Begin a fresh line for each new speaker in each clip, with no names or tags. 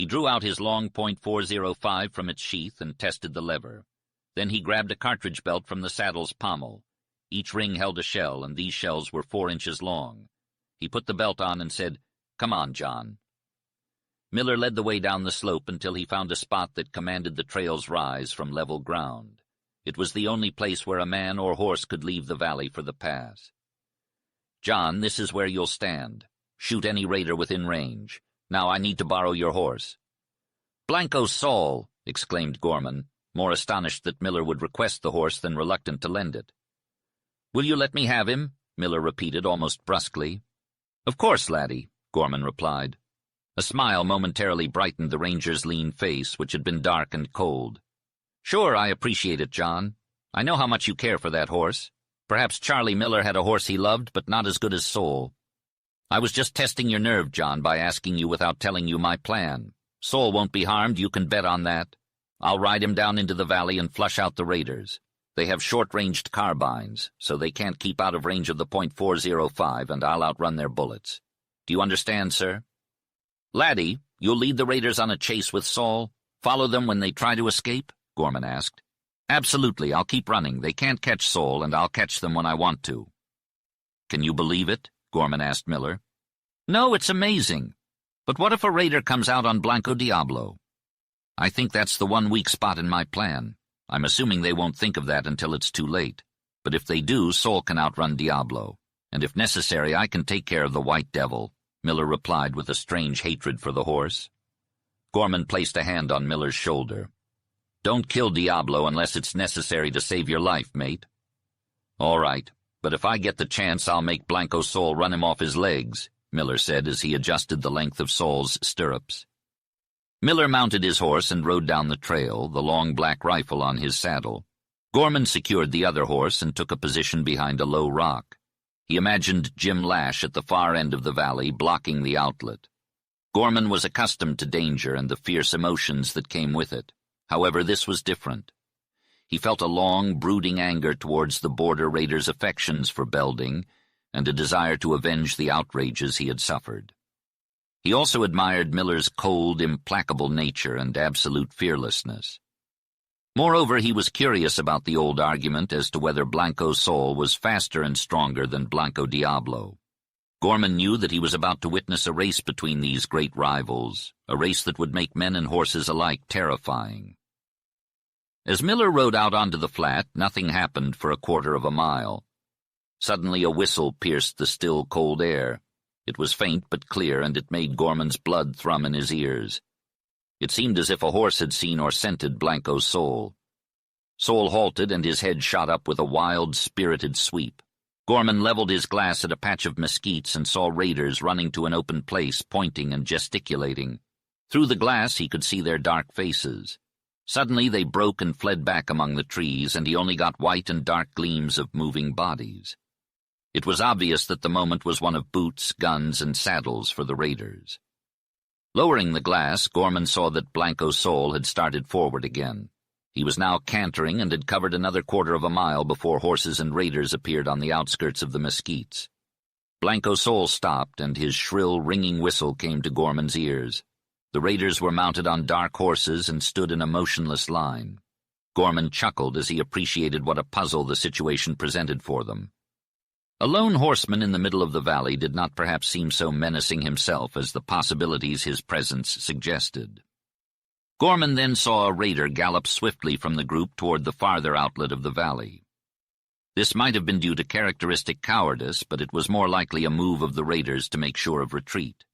He drew out his long .405 from its sheath and tested the lever. Then he grabbed a cartridge belt from the saddle's pommel. Each ring held a shell, and these shells were 4 inches long. He put the belt on and said, "Come on, John." Miller led the way down the slope until he found a spot that commanded the trail's rise from level ground. It was the only place where a man or horse could leave the valley for the pass. "John, this is where you'll stand. Shoot any raider within range. Now I need to borrow your horse." "Blanco Saul!" exclaimed Gorman, more astonished that Miller would request the horse than reluctant to lend it. "Will you let me have him?" Miller repeated almost brusquely. "Of course, laddie," Gorman replied. A smile momentarily brightened the ranger's lean face, which had been dark and cold. "Sure, I appreciate it, John. I know how much you care for that horse. Perhaps Charlie Miller had a horse he loved, but not as good as Saul. I was just testing your nerve, John, by asking you without telling you my plan. Saul won't be harmed, you can bet on that. I'll ride him down into the valley and flush out the raiders. They have short-ranged carbines, so they can't keep out of range of the .405, and I'll outrun their bullets. Do you understand, sir?" "Laddie, you'll lead the raiders on a chase with Saul? Follow them when they try to escape?" Gorman asked. "Absolutely, I'll keep running. They can't catch Saul, and I'll catch them when I want to." "Can you believe it?" Gorman asked Miller. "No, it's amazing. But what if a raider comes out on Blanco Diablo?" "I think that's the one weak spot in my plan. I'm assuming they won't think of that until it's too late. But if they do, Saul can outrun Diablo. And if necessary, I can take care of the White Devil," Miller replied with a strange hatred for the horse. Gorman placed a hand on Miller's shoulder. "Don't kill Diablo unless it's necessary to save your life, mate." "All right, but if I get the chance, I'll make Blanco Saul run him off his legs," Miller said as he adjusted the length of Saul's stirrups. Miller mounted his horse and rode down the trail, the long black rifle on his saddle. Gorman secured the other horse and took a position behind a low rock. He imagined Jim Lash at the far end of the valley, blocking the outlet. Gorman was accustomed to danger and the fierce emotions that came with it. However, this was different. He felt a long, brooding anger towards the border raiders' affections for Belding and a desire to avenge the outrages he had suffered. He also admired Miller's cold, implacable nature and absolute fearlessness. Moreover, he was curious about the old argument as to whether Blanco Saul was faster and stronger than Blanco Diablo. Gorman knew that he was about to witness a race between these great rivals, a race that would make men and horses alike terrifying. As Miller rode out onto the flat, nothing happened for a quarter of a mile. Suddenly a whistle pierced the still, cold air. It was faint but clear, and it made Gorman's blood thrum in his ears. It seemed as if a horse had seen or scented Blanco Saul. Saul halted, and his head shot up with a wild, spirited sweep. Gorman leveled his glass at a patch of mesquites and saw raiders running to an open place, pointing and gesticulating. Through the glass he could see their dark faces. Suddenly they broke and fled back among the trees, and he only got white and dark gleams of moving bodies. It was obvious that the moment was one of boots, guns, and saddles for the raiders. Lowering the glass, Gorman saw that Blanco Saul had started forward again. He was now cantering and had covered another quarter of a mile before horses and raiders appeared on the outskirts of the mesquites. Blanco Saul stopped, and his shrill, ringing whistle came to Gorman's ears. The raiders were mounted on dark horses and stood in a motionless line. Gorman chuckled as he appreciated what a puzzle the situation presented for them. A lone horseman in the middle of the valley did not perhaps seem so menacing himself as the possibilities his presence suggested. Gorman then saw a raider gallop swiftly from the group toward the farther outlet of the valley. This might have been due to characteristic cowardice, but it was more likely a move of the raiders to make sure of retreat.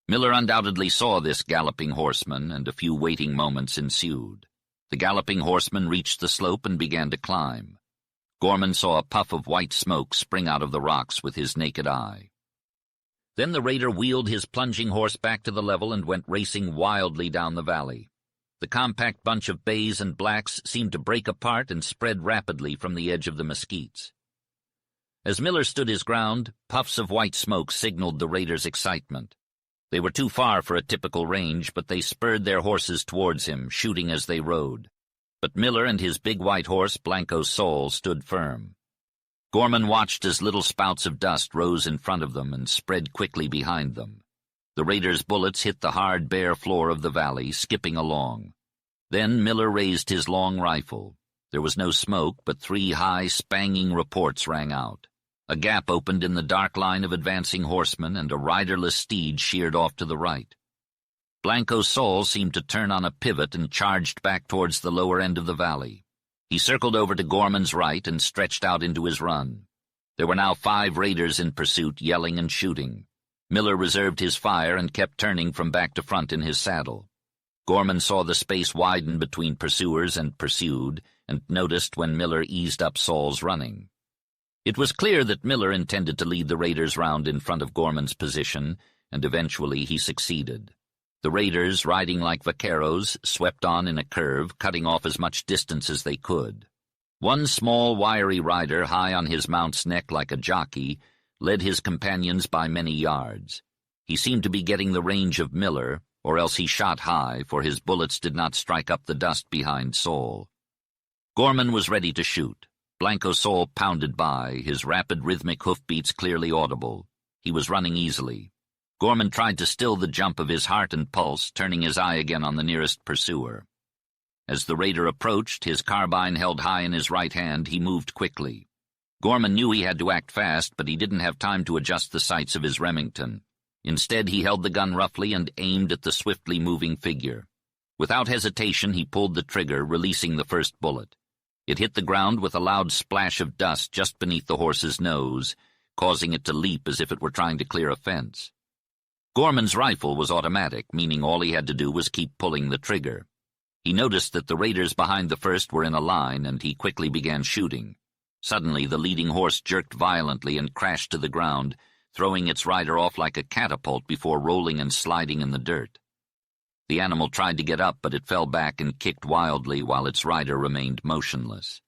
Miller undoubtedly saw this galloping horseman, and a few waiting moments ensued. The galloping horseman reached the slope and began to climb. Gorman saw a puff of white smoke spring out of the rocks with his naked eye. Then the raider wheeled his plunging horse back to the level and went racing wildly down the valley. The compact bunch of bays and blacks seemed to break apart and spread rapidly from the edge of the mesquites. As Miller stood his ground, puffs of white smoke signaled the raiders' excitement. They were too far for a typical range, but they spurred their horses towards him, shooting as they rode. But Miller and his big white horse, Blanco Saul, stood firm. Gorman watched as little spouts of dust rose in front of them and spread quickly behind them. The raiders' bullets hit the hard, bare floor of the valley, skipping along. Then Miller raised his long rifle. There was no smoke, but 3 high, spanging reports rang out. A gap opened in the dark line of advancing horsemen, and a riderless steed sheared off to the right. Blanco's soul seemed to turn on a pivot and charged back towards the lower end of the valley. He circled over to Gorman's right and stretched out into his run. There were now 5 raiders in pursuit, yelling and shooting. Miller reserved his fire and kept turning from back to front in his saddle. Gorman saw the space widen between pursuers and pursued, and noticed when Miller eased up Saul's running. It was clear that Miller intended to lead the raiders round in front of Gorman's position, and eventually he succeeded. The raiders, riding like vaqueros, swept on in a curve, cutting off as much distance as they could. One small, wiry rider, high on his mount's neck like a jockey, led his companions by many yards. He seemed to be getting the range of Miller, or else he shot high, for his bullets did not strike up the dust behind Saul. Gorman was ready to shoot. Blanco's soul pounded by, his rapid rhythmic hoofbeats clearly audible. He was running easily. Gorman tried to still the jump of his heart and pulse, turning his eye again on the nearest pursuer. As the raider approached, his carbine held high in his right hand, he moved quickly. Gorman knew he had to act fast, but he didn't have time to adjust the sights of his Remington. Instead, he held the gun roughly and aimed at the swiftly moving figure. Without hesitation, he pulled the trigger, releasing the first bullet. It hit the ground with a loud splash of dust just beneath the horse's nose, causing it to leap as if it were trying to clear a fence. Gorman's rifle was automatic, meaning all he had to do was keep pulling the trigger. He noticed that the raiders behind the first were in a line, and he quickly began shooting. Suddenly, the leading horse jerked violently and crashed to the ground, throwing its rider off like a catapult before rolling and sliding in the dirt. The animal tried to get up, but it fell back and kicked wildly while its rider remained motionless.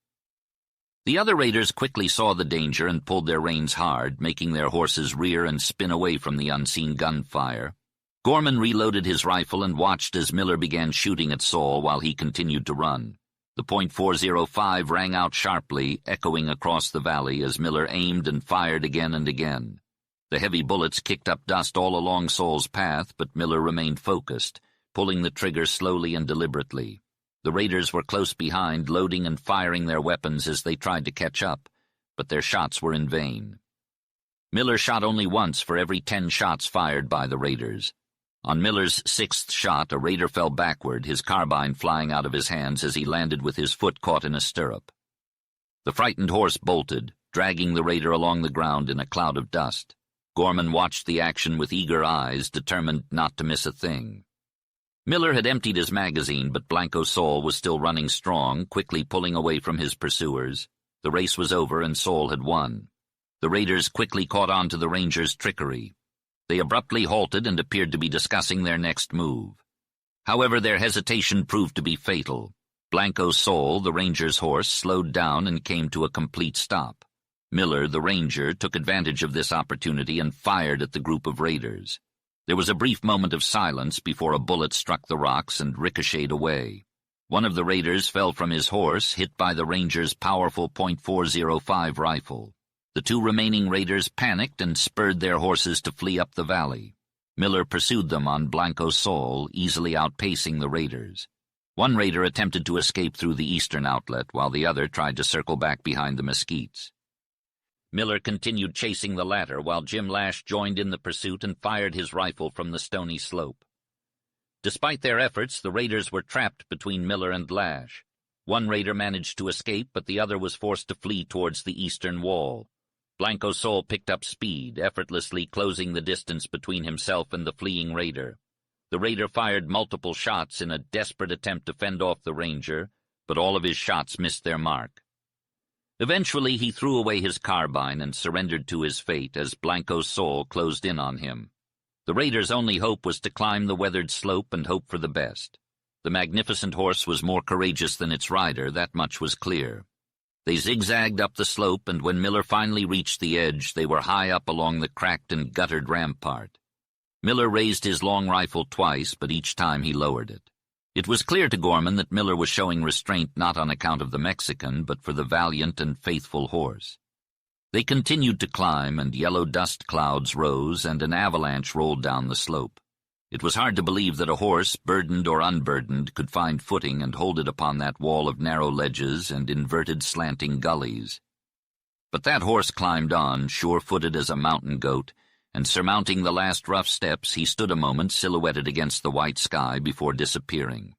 The other raiders quickly saw the danger and pulled their reins hard, making their horses rear and spin away from the unseen gunfire. Gorman reloaded his rifle and watched as Miller began shooting at Saul while he continued to run. The .405 rang out sharply, echoing across the valley as Miller aimed and fired again and again. The heavy bullets kicked up dust all along Saul's path, but Miller remained focused, pulling the trigger slowly and deliberately. The raiders were close behind, loading and firing their weapons as they tried to catch up, but their shots were in vain. Miller shot only once for every 10 shots fired by the raiders. On Miller's 6th shot, a raider fell backward, his carbine flying out of his hands as he landed with his foot caught in a stirrup. The frightened horse bolted, dragging the raider along the ground in a cloud of dust. Gorman watched the action with eager eyes, determined not to miss a thing. Miller had emptied his magazine, but Blanco's soul was still running strong, quickly pulling away from his pursuers. The race was over, and Saul had won. The raiders quickly caught on to the ranger's trickery. They abruptly halted and appeared to be discussing their next move. However, their hesitation proved to be fatal. Blanco's soul, the ranger's horse, slowed down and came to a complete stop. Miller, the ranger, took advantage of this opportunity and fired at the group of raiders. There was a brief moment of silence before a bullet struck the rocks and ricocheted away. One of the raiders fell from his horse, hit by the ranger's powerful .405 rifle. The 2 remaining raiders panicked and spurred their horses to flee up the valley. Miller pursued them on Blanco's soul, easily outpacing the raiders. One raider attempted to escape through the eastern outlet, while the other tried to circle back behind the mesquites. Miller continued chasing the latter, while Jim Lash joined in the pursuit and fired his rifle from the stony slope. Despite their efforts, the raiders were trapped between Miller and Lash. One raider managed to escape, but the other was forced to flee towards the eastern wall. Blanco's soul picked up speed, effortlessly closing the distance between himself and the fleeing raider. The raider fired multiple shots in a desperate attempt to fend off the ranger, but all of his shots missed their mark. Eventually, he threw away his carbine and surrendered to his fate as Blanco's soul closed in on him. The raider's only hope was to climb the weathered slope and hope for the best. The magnificent horse was more courageous than its rider, that much was clear. They zigzagged up the slope, and when Miller finally reached the edge, they were high up along the cracked and guttered rampart. Miller raised his long rifle twice, but each time he lowered it. It was clear to Gorman that Miller was showing restraint not on account of the Mexican, but for the valiant and faithful horse. They continued to climb, and yellow dust clouds rose, and an avalanche rolled down the slope. It was hard to believe that a horse, burdened or unburdened, could find footing and hold it upon that wall of narrow ledges and inverted slanting gullies. But that horse climbed on, sure-footed as a mountain goat, and surmounting the last rough steps, he stood a moment silhouetted against the white sky before disappearing.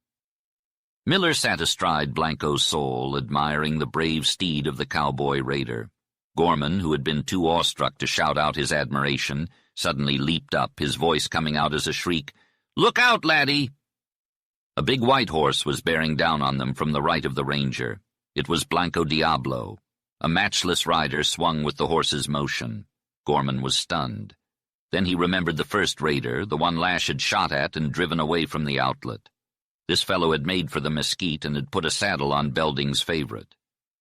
Miller sat astride Blanco's soul, admiring the brave steed of the cowboy raider. Gorman, who had been too awestruck to shout out his admiration, suddenly leaped up, his voice coming out as a shriek, "Look out, laddie!" A big white horse was bearing down on them from the right of the ranger. It was Blanco Diablo. A matchless rider swung with the horse's motion. Gorman was stunned. Then he remembered the first raider, the one Lash had shot at and driven away from the outlet. This fellow had made for the mesquite and had put a saddle on Belding's favorite.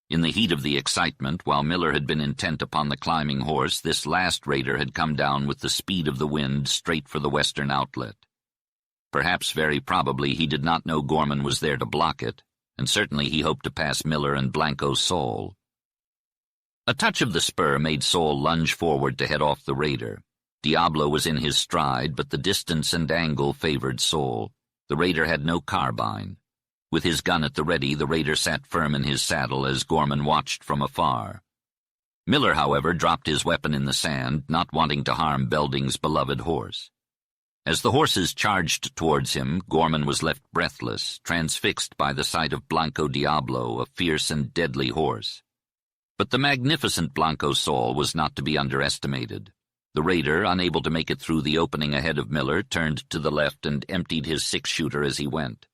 In the heat of the excitement, while Miller had been intent upon the climbing horse, this last raider had come down with the speed of the wind straight for the western outlet. Perhaps, very probably, he did not know Gorman was there to block it, and certainly he hoped to pass Miller and Blanco's soul. A touch of the spur made Saul lunge forward to head off the raider. Diablo was in his stride, but the distance and angle favored Saul. The raider had no carbine. With his gun at the ready, the raider sat firm in his saddle as Gorman watched from afar. Miller, however, dropped his weapon in the sand, not wanting to harm Belding's beloved horse. As the horses charged towards him, Gorman was left breathless, transfixed by the sight of Blanco Diablo, a fierce and deadly horse. But the magnificent Blanco Saul was not to be underestimated. The raider, unable to make it through the opening ahead of Miller, turned to the left and emptied his six-shooter as he went.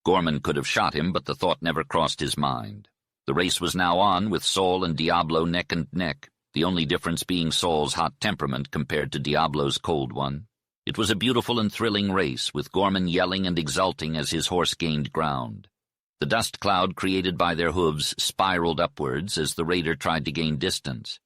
Gorman could have shot him, but the thought never crossed his mind. The race was now on, with Saul and Diablo neck and neck, the only difference being Saul's hot temperament compared to Diablo's cold one. It was a beautiful and thrilling race, with Gorman yelling and exulting as his horse gained ground. The dust cloud created by their hooves spiraled upwards as the raider tried to gain distance.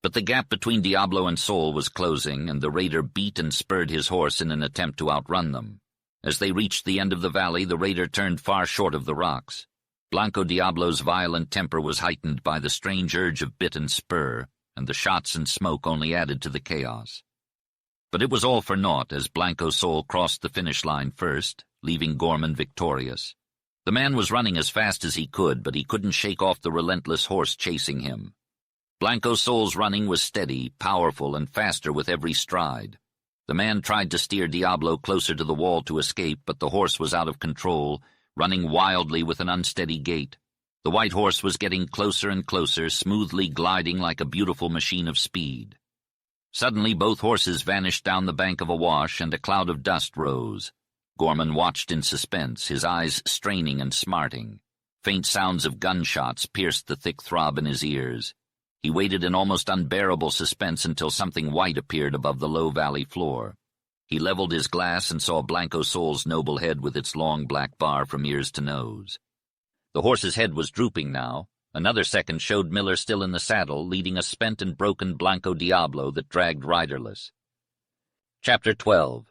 But the gap between Diablo and Saul was closing, and the raider beat and spurred his horse in an attempt to outrun them. As they reached the end of the valley, the raider turned far short of the rocks. Blanco Diablo's violent temper was heightened by the strange urge of bit and spur, and the shots and smoke only added to the chaos. But it was all for naught as Blanco's soul crossed the finish line first, leaving Gorman victorious. The man was running as fast as he could, but he couldn't shake off the relentless horse chasing him. Blanco's soul's running was steady, powerful, and faster with every stride. The man tried to steer Diablo closer to the wall to escape, but the horse was out of control, running wildly with an unsteady gait. The white horse was getting closer and closer, smoothly gliding like a beautiful machine of speed. Suddenly both horses vanished down the bank of a wash, and a cloud of dust rose. Gorman watched in suspense, his eyes straining and smarting. Faint sounds of gunshots pierced the thick throb in his ears. He waited in almost unbearable suspense until something white appeared above the low valley floor. He leveled his glass and saw Blanco Saul's noble head with its long black bar from ears to nose. The horse's head was drooping now. Another second showed Miller still in the saddle, leading a spent and broken Blanco Diablo that dragged riderless. Chapter 12.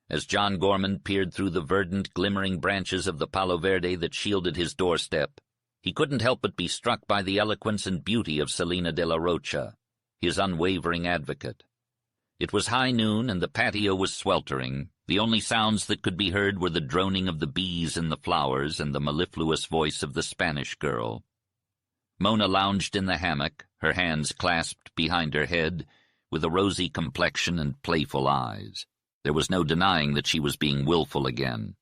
As John Gorman peered through the verdant, glimmering branches of the Palo Verde that shielded his doorstep, he couldn't help but be struck by the eloquence and beauty of Selina de la Rocha, his unwavering advocate. It was high noon, and the patio was sweltering. The only sounds that could be heard were the droning of the bees in the flowers and the mellifluous voice of the Spanish girl. Mona lounged in the hammock, her hands clasped behind her head, with a rosy complexion and playful eyes. There was no denying that she was being willful again.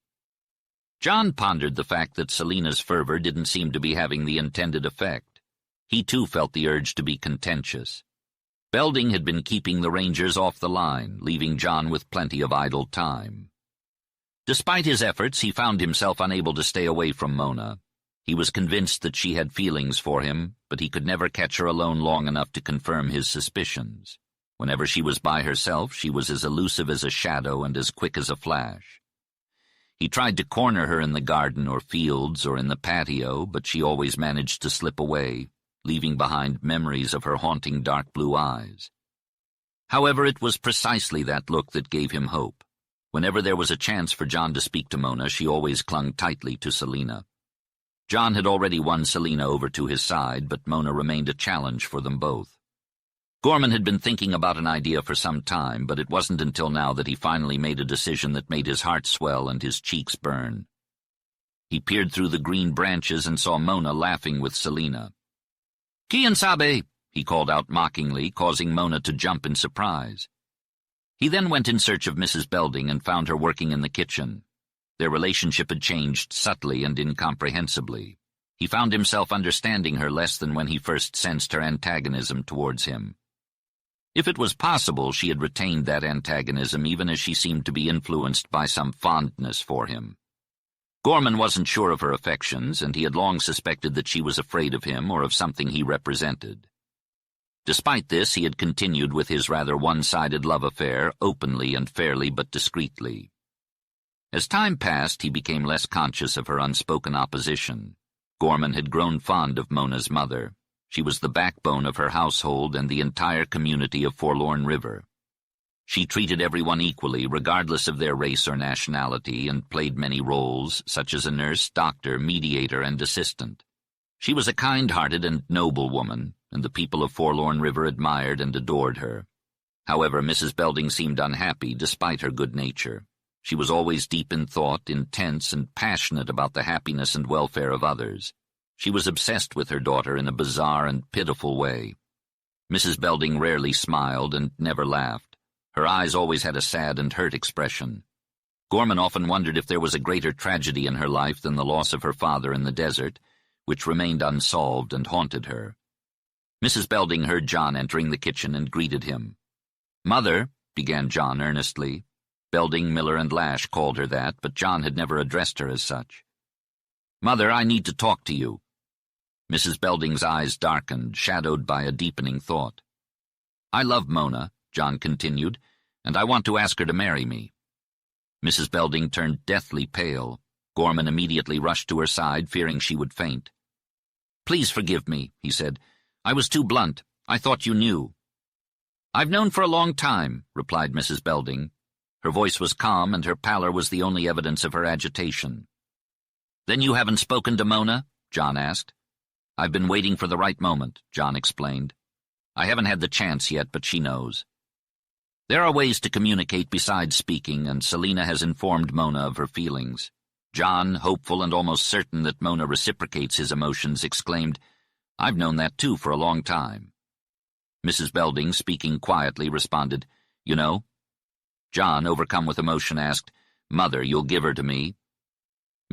John pondered the fact that Selina's fervor didn't seem to be having the intended effect. He too felt the urge to be contentious. Belding had been keeping the Rangers off the line, leaving John with plenty of idle time. Despite his efforts, he found himself unable to stay away from Mona. He was convinced that she had feelings for him, but he could never catch her alone long enough to confirm his suspicions. Whenever she was by herself, she was as elusive as a shadow and as quick as a flash. He tried to corner her in the garden or fields or in the patio, but she always managed to slip away, leaving behind memories of her haunting dark blue eyes. However, it was precisely that look that gave him hope. Whenever there was a chance for John to speak to Mona, she always clung tightly to Selina. John had already won Selina over to his side, but Mona remained a challenge for them both. Gorman had been thinking about an idea for some time, but it wasn't until now that he finally made a decision that made his heart swell and his cheeks burn. He peered through the green branches and saw Mona laughing with Selina. "Quien sabe?" he called out mockingly, causing Mona to jump in surprise. He then went in search of Mrs. Belding and found her working in the kitchen. Their relationship had changed subtly and incomprehensibly. He found himself understanding her less than when he first sensed her antagonism towards him. If it was possible, she had retained that antagonism even as she seemed to be influenced by some fondness for him. Gorman wasn't sure of her affections, and he had long suspected that she was afraid of him or of something he represented. Despite this, he had continued with his rather one-sided love affair, openly and fairly but discreetly. As time passed, he became less conscious of her unspoken opposition. Gorman had grown fond of Mona's mother. She was the backbone of her household and the entire community of Forlorn River. She treated everyone equally, regardless of their race or nationality, and played many roles, such as a nurse, doctor, mediator, and assistant. She was a kind-hearted and noble woman, and the people of Forlorn River admired and adored her. However, Mrs. Belding seemed unhappy despite her good nature. She was always deep in thought, intense, and passionate about the happiness and welfare of others. She was obsessed with her daughter in a bizarre and pitiful way. Mrs. Belding rarely smiled and never laughed. Her eyes always had a sad and hurt expression. Gorman often wondered if there was a greater tragedy in her life than the loss of her father in the desert, which remained unsolved and haunted her. Mrs. Belding heard John entering the kitchen and greeted him. "Mother," began John earnestly. Belding, Miller, and Lash called her that, but John had never addressed her as such. "Mother, I need to talk to you." Mrs. Belding's eyes darkened, shadowed by a deepening thought. "I love Mona," John continued, "and I want to ask her to marry me." Mrs. Belding turned deathly pale. Gorman immediately rushed to her side, fearing she would faint. "Please forgive me," he said. "I was too blunt. I thought you knew." "I've known for a long time," replied Mrs. Belding. Her voice was calm, and her pallor was the only evidence of her agitation. "Then you haven't spoken to Mona?" John asked. "I've been waiting for the right moment," John explained. "I haven't had the chance yet, but she knows. There are ways to communicate besides speaking, and Selina has informed Mona of her feelings." John, hopeful and almost certain that Mona reciprocates his emotions, exclaimed, "I've known that too for a long time." Mrs. Belding, speaking quietly, responded, "You know?" John, overcome with emotion, asked, "Mother, you'll give her to me?"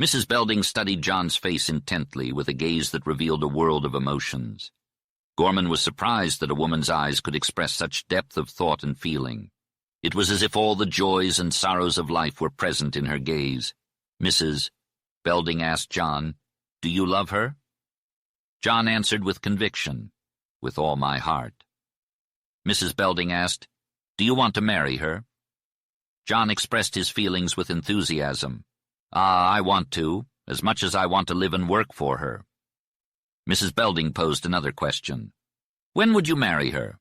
Mrs. Belding studied John's face intently, with a gaze that revealed a world of emotions. Gorman was surprised that a woman's eyes could express such depth of thought and feeling. It was as if all the joys and sorrows of life were present in her gaze. "Mrs. Belding," asked John, "do you love her?" John answered with conviction, "With all my heart." Mrs. Belding asked, "Do you want to marry her?" John expressed his feelings with enthusiasm. "Ah, I want to, as much as I want to live and work for her." Mrs. Belding posed another question. "When would you marry her?"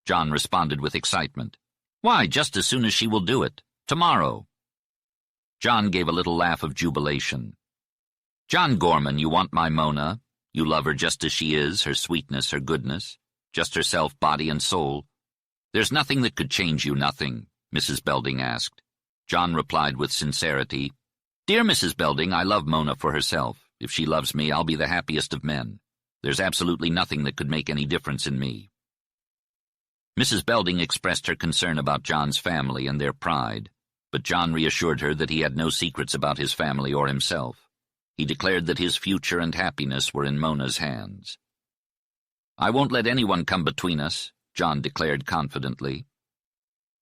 John responded with excitement. "Why, just as soon as she will do it. Tomorrow." John gave a little laugh of jubilation. "John Gorman, you want my Mona. You love her just as she is, her sweetness, her goodness, just herself, body and soul. There's nothing that could change you, nothing," Mrs. Belding asked. John replied with sincerity, "Dear Mrs. Belding, I love Mona for herself. If she loves me, I'll be the happiest of men. There's absolutely nothing that could make any difference in me." Mrs. Belding expressed her concern about John's family and their pride, but John reassured her that he had no secrets about his family or himself. He declared that his future and happiness were in Mona's hands. "I won't let anyone come between us," John declared confidently.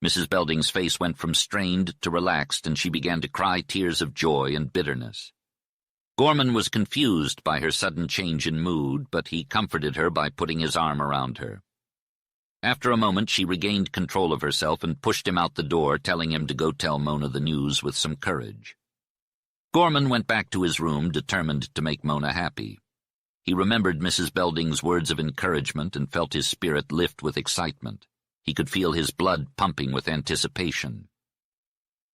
Mrs. Belding's face went from strained to relaxed, and she began to cry tears of joy and bitterness. Gorman was confused by her sudden change in mood, but he comforted her by putting his arm around her. After a moment she regained control of herself and pushed him out the door, telling him to go tell Mona the news with some courage. Gorman went back to his room, determined to make Mona happy. He remembered Mrs. Belding's words of encouragement and felt his spirit lift with excitement. He could feel his blood pumping with anticipation.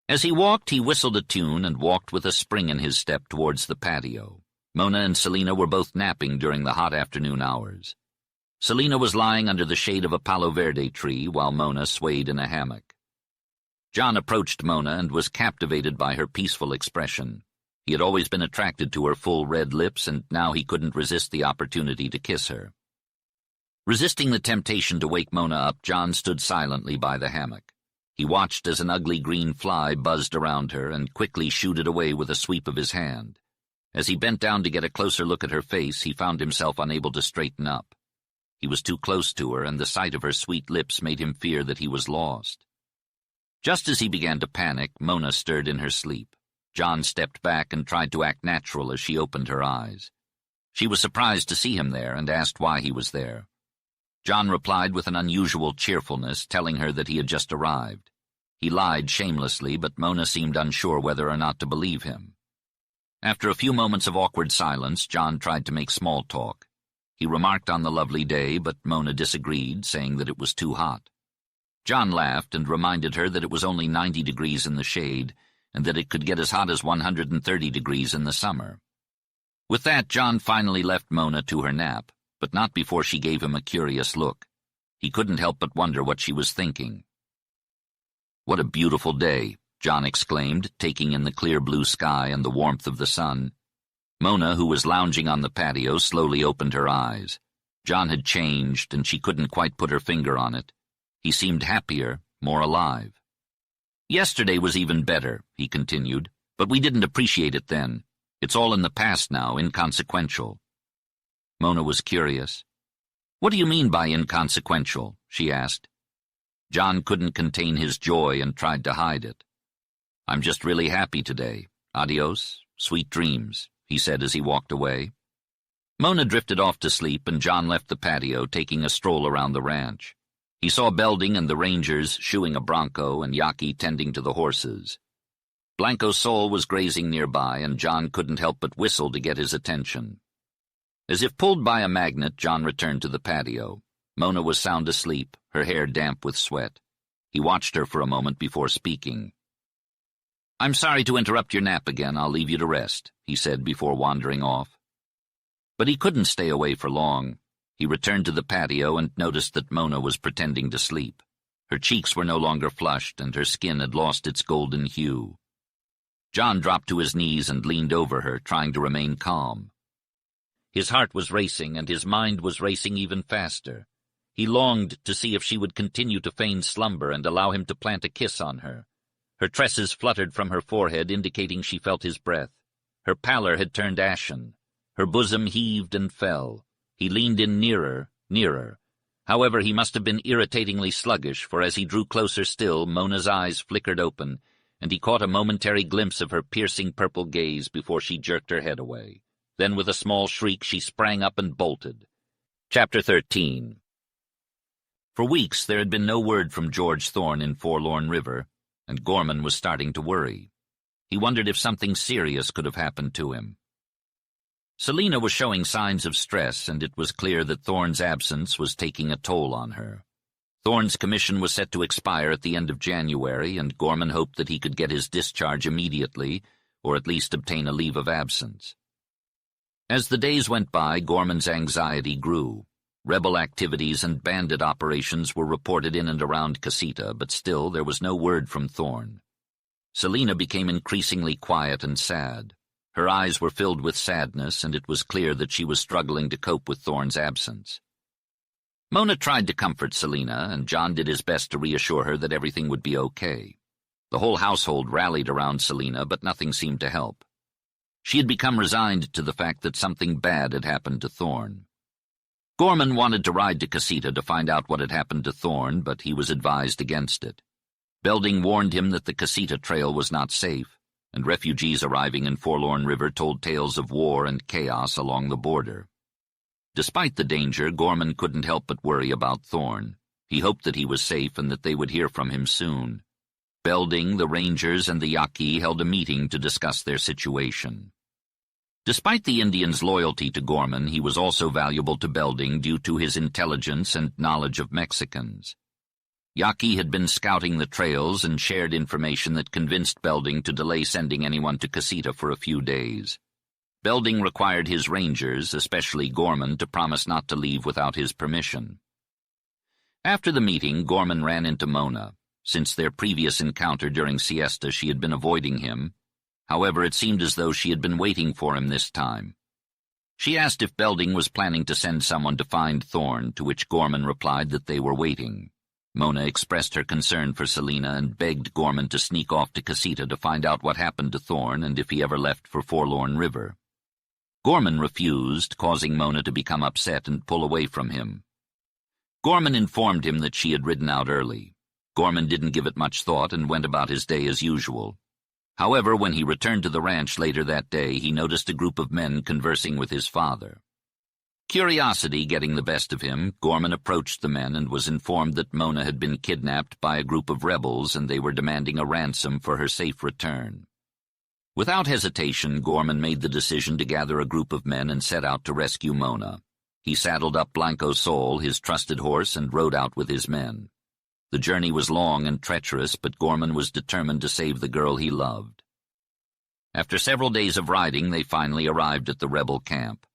As he walked, he whistled a tune and walked with a spring in his step towards the patio. Mona and Selina were both napping during the hot afternoon hours. Selina was lying under the shade of a palo verde tree while Mona swayed in a hammock. John approached Mona and was captivated by her peaceful expression. He had always been attracted to her full red lips, and now he couldn't resist the opportunity to kiss her. Resisting the temptation to wake Mona up, John stood silently by the hammock. He watched as an ugly green fly buzzed around her and quickly shooed it away with a sweep of his hand. As he bent down to get a closer look at her face, he found himself unable to straighten up. He was too close to her, and the sight of her sweet lips made him fear that he was lost. Just as he began to panic, Mona stirred in her sleep. John stepped back and tried to act natural as she opened her eyes. She was surprised to see him there and asked why he was there. John replied with an unusual cheerfulness, telling her that he had just arrived. He lied shamelessly, but Mona seemed unsure whether or not to believe him. After a few moments of awkward silence, John tried to make small talk. He remarked on the lovely day, but Mona disagreed, saying that it was too hot. John laughed and reminded her that it was only 90 degrees in the shade, and that it could get as hot as 130 degrees in the summer. With that, John finally left Mona to her nap, but not before she gave him a curious look. He couldn't help but wonder what she was thinking. "What a beautiful day," John exclaimed, taking in the clear blue sky and the warmth of the sun. Mona, who was lounging on the patio, slowly opened her eyes. John had changed, and she couldn't quite put her finger on it. He seemed happier, more alive. "Yesterday was even better," he continued, "but we didn't appreciate it then. It's all in the past now, inconsequential." Mona was curious. "What do you mean by inconsequential?" she asked. John couldn't contain his joy and tried to hide it. "I'm just really happy today. Adios, sweet dreams," he said as he walked away. Mona drifted off to sleep, and John left the patio, taking a stroll around the ranch. He saw Belding and the rangers shoeing a bronco and Yaki tending to the horses. Blanco's soul was grazing nearby, and John couldn't help but whistle to get his attention. As if pulled by a magnet, John returned to the patio. Mona was sound asleep, her hair damp with sweat. He watched her for a moment before speaking. "I'm sorry to interrupt your nap again. I'll leave you to rest," he said before wandering off. But he couldn't stay away for long. He returned to the patio and noticed that Mona was pretending to sleep. Her cheeks were no longer flushed, and her skin had lost its golden hue. John dropped to his knees and leaned over her, trying to remain calm. His heart was racing, and his mind was racing even faster. He longed to see if she would continue to feign slumber and allow him to plant a kiss on her. Her tresses fluttered from her forehead, indicating she felt his breath. Her pallor had turned ashen. Her bosom heaved and fell. He leaned in nearer, nearer. However, he must have been irritatingly sluggish, for as he drew closer still, Mona's eyes flickered open, and he caught a momentary glimpse of her piercing purple gaze before she jerked her head away. Then, with a small shriek, she sprang up and bolted. Chapter 13. For weeks there had been no word from George Thorne in Forlorn River, and Gorman was starting to worry. He wondered if something serious could have happened to him. Selina was showing signs of stress, and it was clear that Thorne's absence was taking a toll on her. Thorne's commission was set to expire at the end of January, and Gorman hoped that he could get his discharge immediately, or at least obtain a leave of absence. As the days went by, Gorman's anxiety grew. Rebel activities and bandit operations were reported in and around Casita, but still there was no word from Thorne. Selina became increasingly quiet and sad. Her eyes were filled with sadness, and it was clear that she was struggling to cope with Thorne's absence. Mona tried to comfort Selina, and John did his best to reassure her that everything would be okay. The whole household rallied around Selina, but nothing seemed to help. She had become resigned to the fact that something bad had happened to Thorne. Gorman wanted to ride to Casita to find out what had happened to Thorne, but he was advised against it. Belding warned him that the Casita trail was not safe, and refugees arriving in Forlorn River told tales of war and chaos along the border. Despite the danger, Gorman couldn't help but worry about Thorne. He hoped that he was safe and that they would hear from him soon. Belding, the Rangers, and the Yaqui held a meeting to discuss their situation. Despite the Indians' loyalty to Gorman, he was also valuable to Belding due to his intelligence and knowledge of Mexicans. Yaqui had been scouting the trails and shared information that convinced Belding to delay sending anyone to Casita for a few days. Belding required his rangers, especially Gorman, to promise not to leave without his permission. After the meeting, Gorman ran into Mona. Since their previous encounter during siesta, she had been avoiding him. However, it seemed as though she had been waiting for him this time. She asked if Belding was planning to send someone to find Thorn, to which Gorman replied that they were waiting. Mona expressed her concern for Selina and begged Gorman to sneak off to Casita to find out what happened to Thorn and if he ever left for Forlorn River. Gorman refused, causing Mona to become upset and pull away from him. Gorman informed him that she had ridden out early. Gorman didn't give it much thought and went about his day as usual. However, when he returned to the ranch later that day, he noticed a group of men conversing with his father. Curiosity getting the best of him, Gorman approached the men and was informed that Mona had been kidnapped by a group of rebels and they were demanding a ransom for her safe return. Without hesitation, Gorman made the decision to gather a group of men and set out to rescue Mona. He saddled up Blanco Sol, his trusted horse, and rode out with his men. The journey was long and treacherous, but Gorman was determined to save the girl he loved. After several days of riding, they finally arrived at the rebel camp.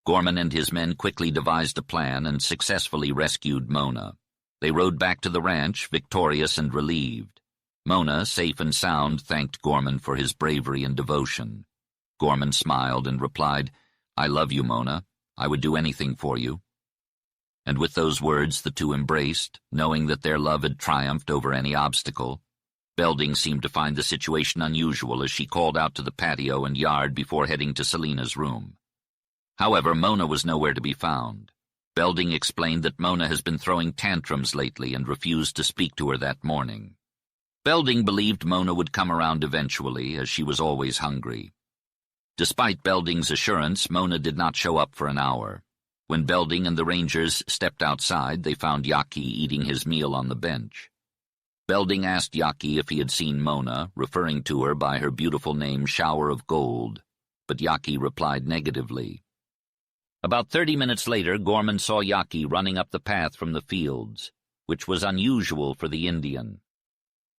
Gorman and his men quickly devised a plan and successfully rescued Mona. They rode back to the ranch, victorious and relieved. Mona, safe and sound, thanked Gorman for his bravery and devotion. Gorman smiled and replied, "I love you, Mona. I would do anything for you." And with those words the two embraced, knowing that their love had triumphed over any obstacle. Belding seemed to find the situation unusual as she called out to the patio and yard before heading to Selina's room. However, Mona was nowhere to be found. Belding explained that Mona has been throwing tantrums lately and refused to speak to her that morning. Belding believed Mona would come around eventually, as she was always hungry. Despite Belding's assurance, Mona did not show up for an hour. When Belding and the rangers stepped outside, they found Yaki eating his meal on the bench. Belding asked Yaki if he had seen Mona, referring to her by her beautiful name Shower of Gold, but Yaki replied negatively. About 30 minutes later, Gorman saw Yaki running up the path from the fields, which was unusual for the Indian.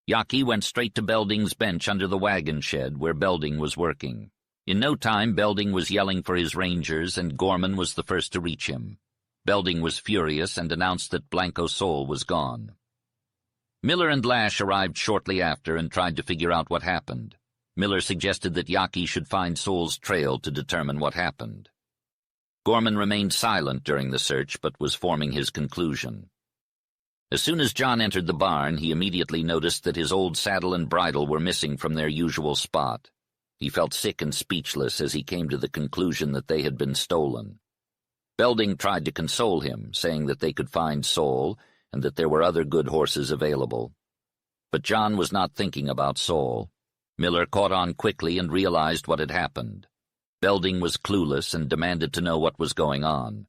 Yaki went straight to Belding's bench under the wagon shed where Belding was working. In no time, Belding was yelling for his rangers, and Gorman was the first to reach him. Belding was furious and announced that Blanco Sol was gone. Miller and Lash arrived shortly after and tried to figure out what happened. Miller suggested that Yaki should find Sol's trail to determine what happened. Gorman remained silent during the search, but was forming his conclusion. As soon as John entered the barn, he immediately noticed that his old saddle and bridle were missing from their usual spot. He felt sick and speechless as he came to the conclusion that they had been stolen. Belding tried to console him, saying that they could find Sol and that there were other good horses available. But John was not thinking about Sol. Miller caught on quickly and realized what had happened. Belding was clueless and demanded to know what was going on.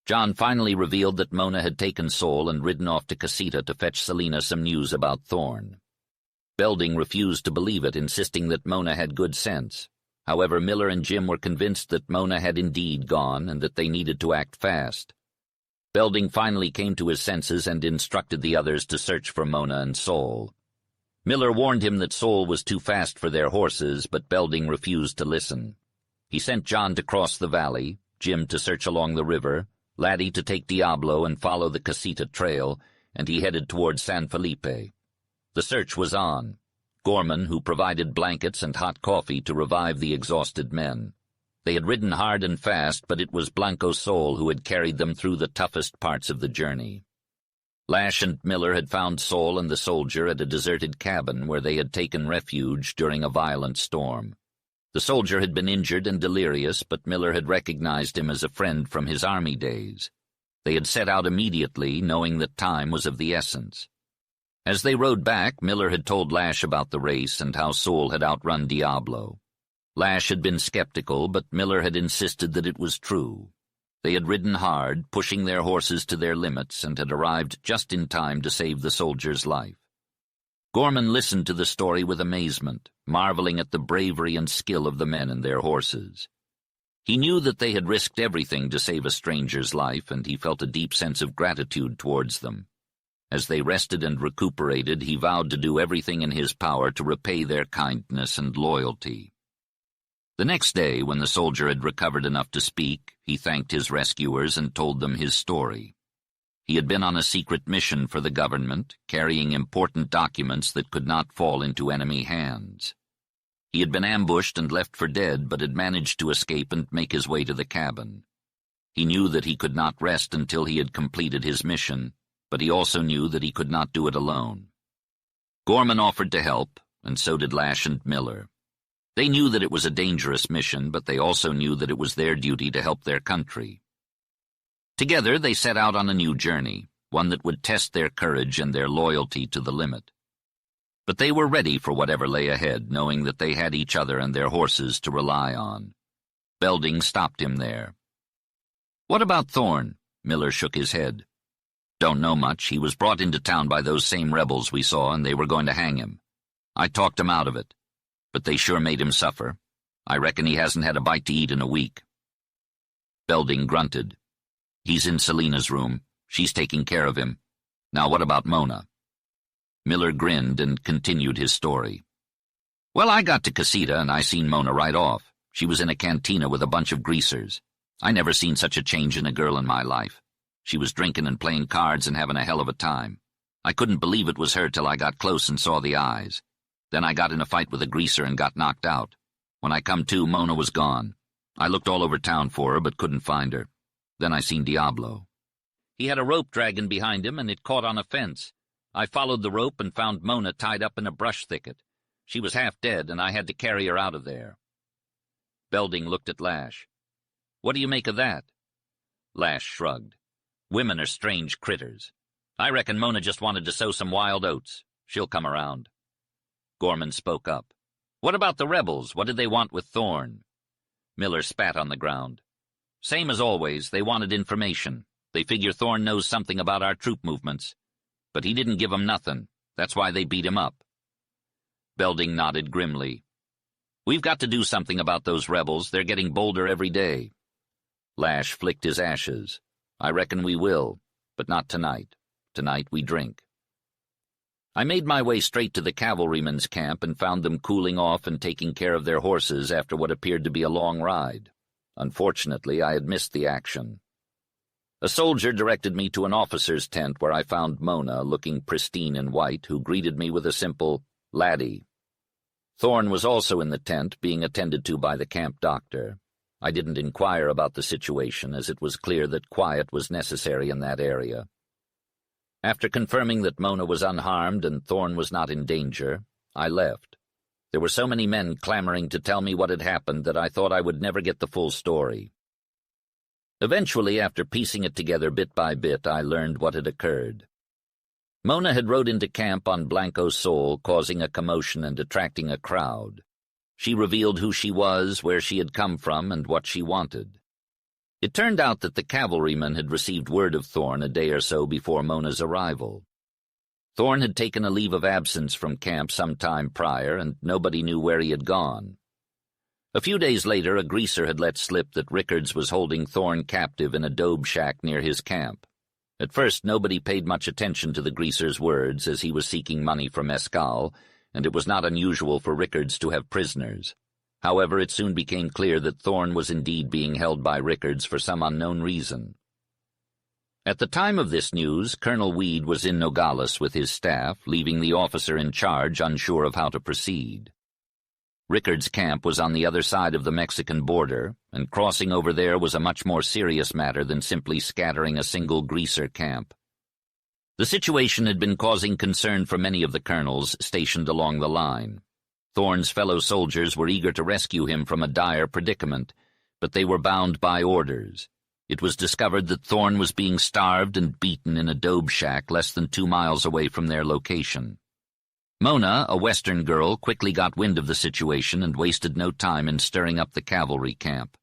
John finally revealed that Mona had taken Sol and ridden off to Casita to fetch Selina some news about Thorn. Belding refused to believe it, insisting that Mona had good sense. However, Miller and Jim were convinced that Mona had indeed gone and that they needed to act fast. Belding finally came to his senses and instructed the others to search for Mona and Sol. Miller warned him that Sol was too fast for their horses, but Belding refused to listen. He sent John to cross the valley, Jim to search along the river, Laddie to take Diablo and follow the Casita trail, and he headed toward San Felipe. The search was on. Gorman, who provided blankets and hot coffee to revive the exhausted men. They had ridden hard and fast, but it was Blanco Sol who had carried them through the toughest parts of the journey. Lash and Miller had found Sol and the soldier at a deserted cabin where they had taken refuge during a violent storm. The soldier had been injured and delirious, but Miller had recognized him as a friend from his army days. They had set out immediately, knowing that time was of the essence. As they rode back, Miller had told Lash about the race and how Sol had outrun Diablo. Lash had been skeptical, but Miller had insisted that it was true. They had ridden hard, pushing their horses to their limits, and had arrived just in time to save the soldier's life. Gorman listened to the story with amazement, marveling at the bravery and skill of the men and their horses. He knew that they had risked everything to save a stranger's life, and he felt a deep sense of gratitude towards them. As they rested and recuperated, he vowed to do everything in his power to repay their kindness and loyalty. The next day, when the soldier had recovered enough to speak, he thanked his rescuers and told them his story. He had been on a secret mission for the government, carrying important documents that could not fall into enemy hands. He had been ambushed and left for dead, but had managed to escape and make his way to the cabin. He knew that he could not rest until he had completed his mission, but he also knew that he could not do it alone. Gorman offered to help, and so did Lash and Miller. They knew that it was a dangerous mission, but they also knew that it was their duty to help their country. Together they set out on a new journey, one that would test their courage and their loyalty to the limit. But they were ready for whatever lay ahead, knowing that they had each other and their horses to rely on. Belding stopped him there. "What about Thorne?" Miller shook his head. "Don't know much. He was brought into town by those same rebels we saw, and they were going to hang him. I talked him out of it, but they sure made him suffer. I reckon he hasn't had a bite to eat in a week." Belding grunted. "He's in Selina's room. She's taking care of him. Now what about Mona?" Miller grinned and continued his story. "Well, I got to Casita and I seen Mona right off. She was in a cantina with a bunch of greasers. I never seen such a change in a girl in my life. She was drinking and playing cards and having a hell of a time. I couldn't believe it was her till I got close and saw the eyes. Then I got in a fight with a greaser and got knocked out. When I come to, Mona was gone. I looked all over town for her but couldn't find her. Then I seen Diablo. He had a rope dragging behind him and it caught on a fence. I followed the rope and found Mona tied up in a brush thicket. She was half dead, and I had to carry her out of there." Belding looked at Lash. "What do you make of that?" Lash shrugged. "Women are strange critters. I reckon Mona just wanted to sow some wild oats. She'll come around." Gorman spoke up. "What about the rebels? What did they want with Thorne?" Miller spat on the ground. "Same as always. They wanted information. They figure Thorne knows something about our troop movements. But he didn't give 'em nothing. That's why they beat him up." Belding nodded grimly. "We've got to do something about those rebels. They're getting bolder every day." Lash flicked his ashes. "I reckon we will, but not tonight. Tonight we drink." I made my way straight to the cavalrymen's camp and found them cooling off and taking care of their horses after what appeared to be a long ride. Unfortunately, I had missed the action. A soldier directed me to an officer's tent where I found Mona, looking pristine in white, who greeted me with a simple, "Laddie." Thorne was also in the tent, being attended to by the camp doctor. I didn't inquire about the situation, as it was clear that quiet was necessary in that area. After confirming that Mona was unharmed and Thorne was not in danger, I left. There were so many men clamoring to tell me what had happened that I thought I would never get the full story. Eventually, after piecing it together bit by bit, I learned what had occurred. Mona had rode into camp on Blanco Sol, causing a commotion and attracting a crowd. She revealed who she was, where she had come from, and what she wanted. It turned out that the cavalryman had received word of Thorne a day or so before Mona's arrival. Thorne had taken a leave of absence from camp some time prior, and nobody knew where he had gone. A few days later, a greaser had let slip that Rickards was holding Thorne captive in a dobe shack near his camp. At first, nobody paid much attention to the greaser's words, as he was seeking money for mescal, and it was not unusual for Rickards to have prisoners. However, it soon became clear that Thorne was indeed being held by Rickards for some unknown reason. At the time of this news, Colonel Weed was in Nogales with his staff, leaving the officer in charge unsure of how to proceed. Rickards' camp was on the other side of the Mexican border, and crossing over there was a much more serious matter than simply scattering a single greaser camp. The situation had been causing concern for many of the colonels stationed along the line. Thorne's fellow soldiers were eager to rescue him from a dire predicament, but they were bound by orders. It was discovered that Thorne was being starved and beaten in a dobe shack less than 2 miles away from their location. Mona, a Western girl, quickly got wind of the situation and wasted no time in stirring up the cavalry camp.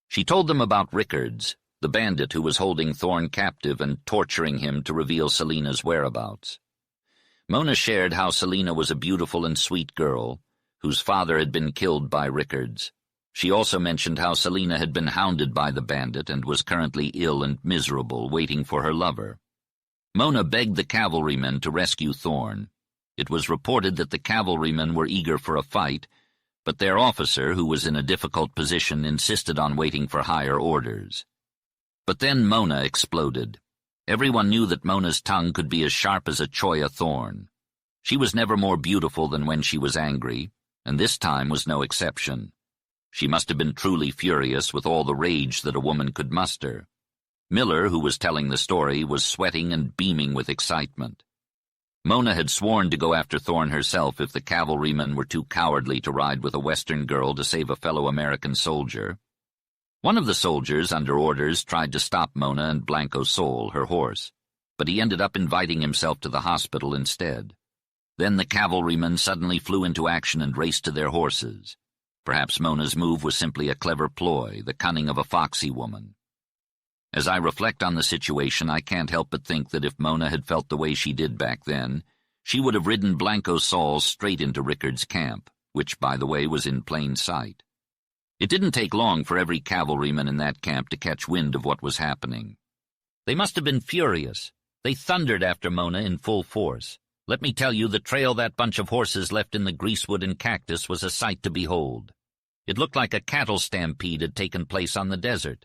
She told them about Rickards, the bandit who was holding Thorne captive and torturing him to reveal Selina's whereabouts. Mona shared how Selina was a beautiful and sweet girl, whose father had been killed by Rickards. She also mentioned how Selina had been hounded by the bandit and was currently ill and miserable, waiting for her lover. Mona begged the cavalrymen to rescue Thorne. It was reported that the cavalrymen were eager for a fight, But their officer, who was in a difficult position, insisted on waiting for higher orders. But then Mona exploded. Everyone knew that Mona's tongue could be as sharp as a cholla thorn. She was never more beautiful than when she was angry, and this time was no exception. She must have been truly furious with all the rage that a woman could muster. Miller, who was telling the story, was sweating and beaming with excitement. Mona had sworn to go after Thorne herself if the cavalrymen were too cowardly to ride with a Western girl to save a fellow American soldier. One of the soldiers, under orders, tried to stop Mona and Blanco Sol, her horse, but he ended up inviting himself to the hospital instead. Then the cavalrymen suddenly flew into action and raced to their horses. Perhaps Mona's move was simply a clever ploy, the cunning of a foxy woman. As I reflect on the situation, I can't help but think that if Mona had felt the way she did back then, she would have ridden Blanco Sol straight into Rickard's camp, which, by the way, was in plain sight. It didn't take long for every cavalryman in that camp to catch wind of what was happening. They must have been furious. They thundered after Mona in full force. Let me tell you, the trail that bunch of horses left in the greasewood and cactus was a sight to behold. It looked like a cattle stampede had taken place on the desert.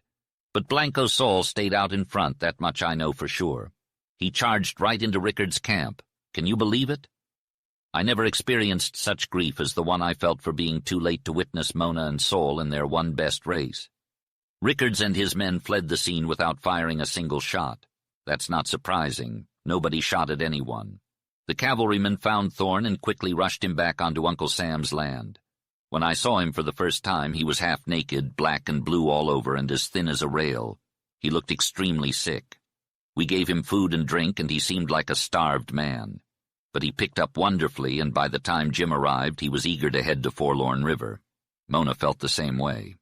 But Blanco Sol stayed out in front, that much I know for sure. He charged right into Rickard's camp. Can you believe it? I never experienced such grief as the one I felt for being too late to witness Mona and Sol in their one best race. Rickards and his men fled the scene without firing a single shot. That's not surprising. Nobody shot at anyone. The cavalrymen found Thorne and quickly rushed him back onto Uncle Sam's land. When I saw him for the first time, he was half naked, black and blue all over, and as thin as a rail. He looked extremely sick. We gave him food and drink, and he seemed like a starved man. But he picked up wonderfully, and by the time Jim arrived, he was eager to head to Forlorn River. Mona felt the same way.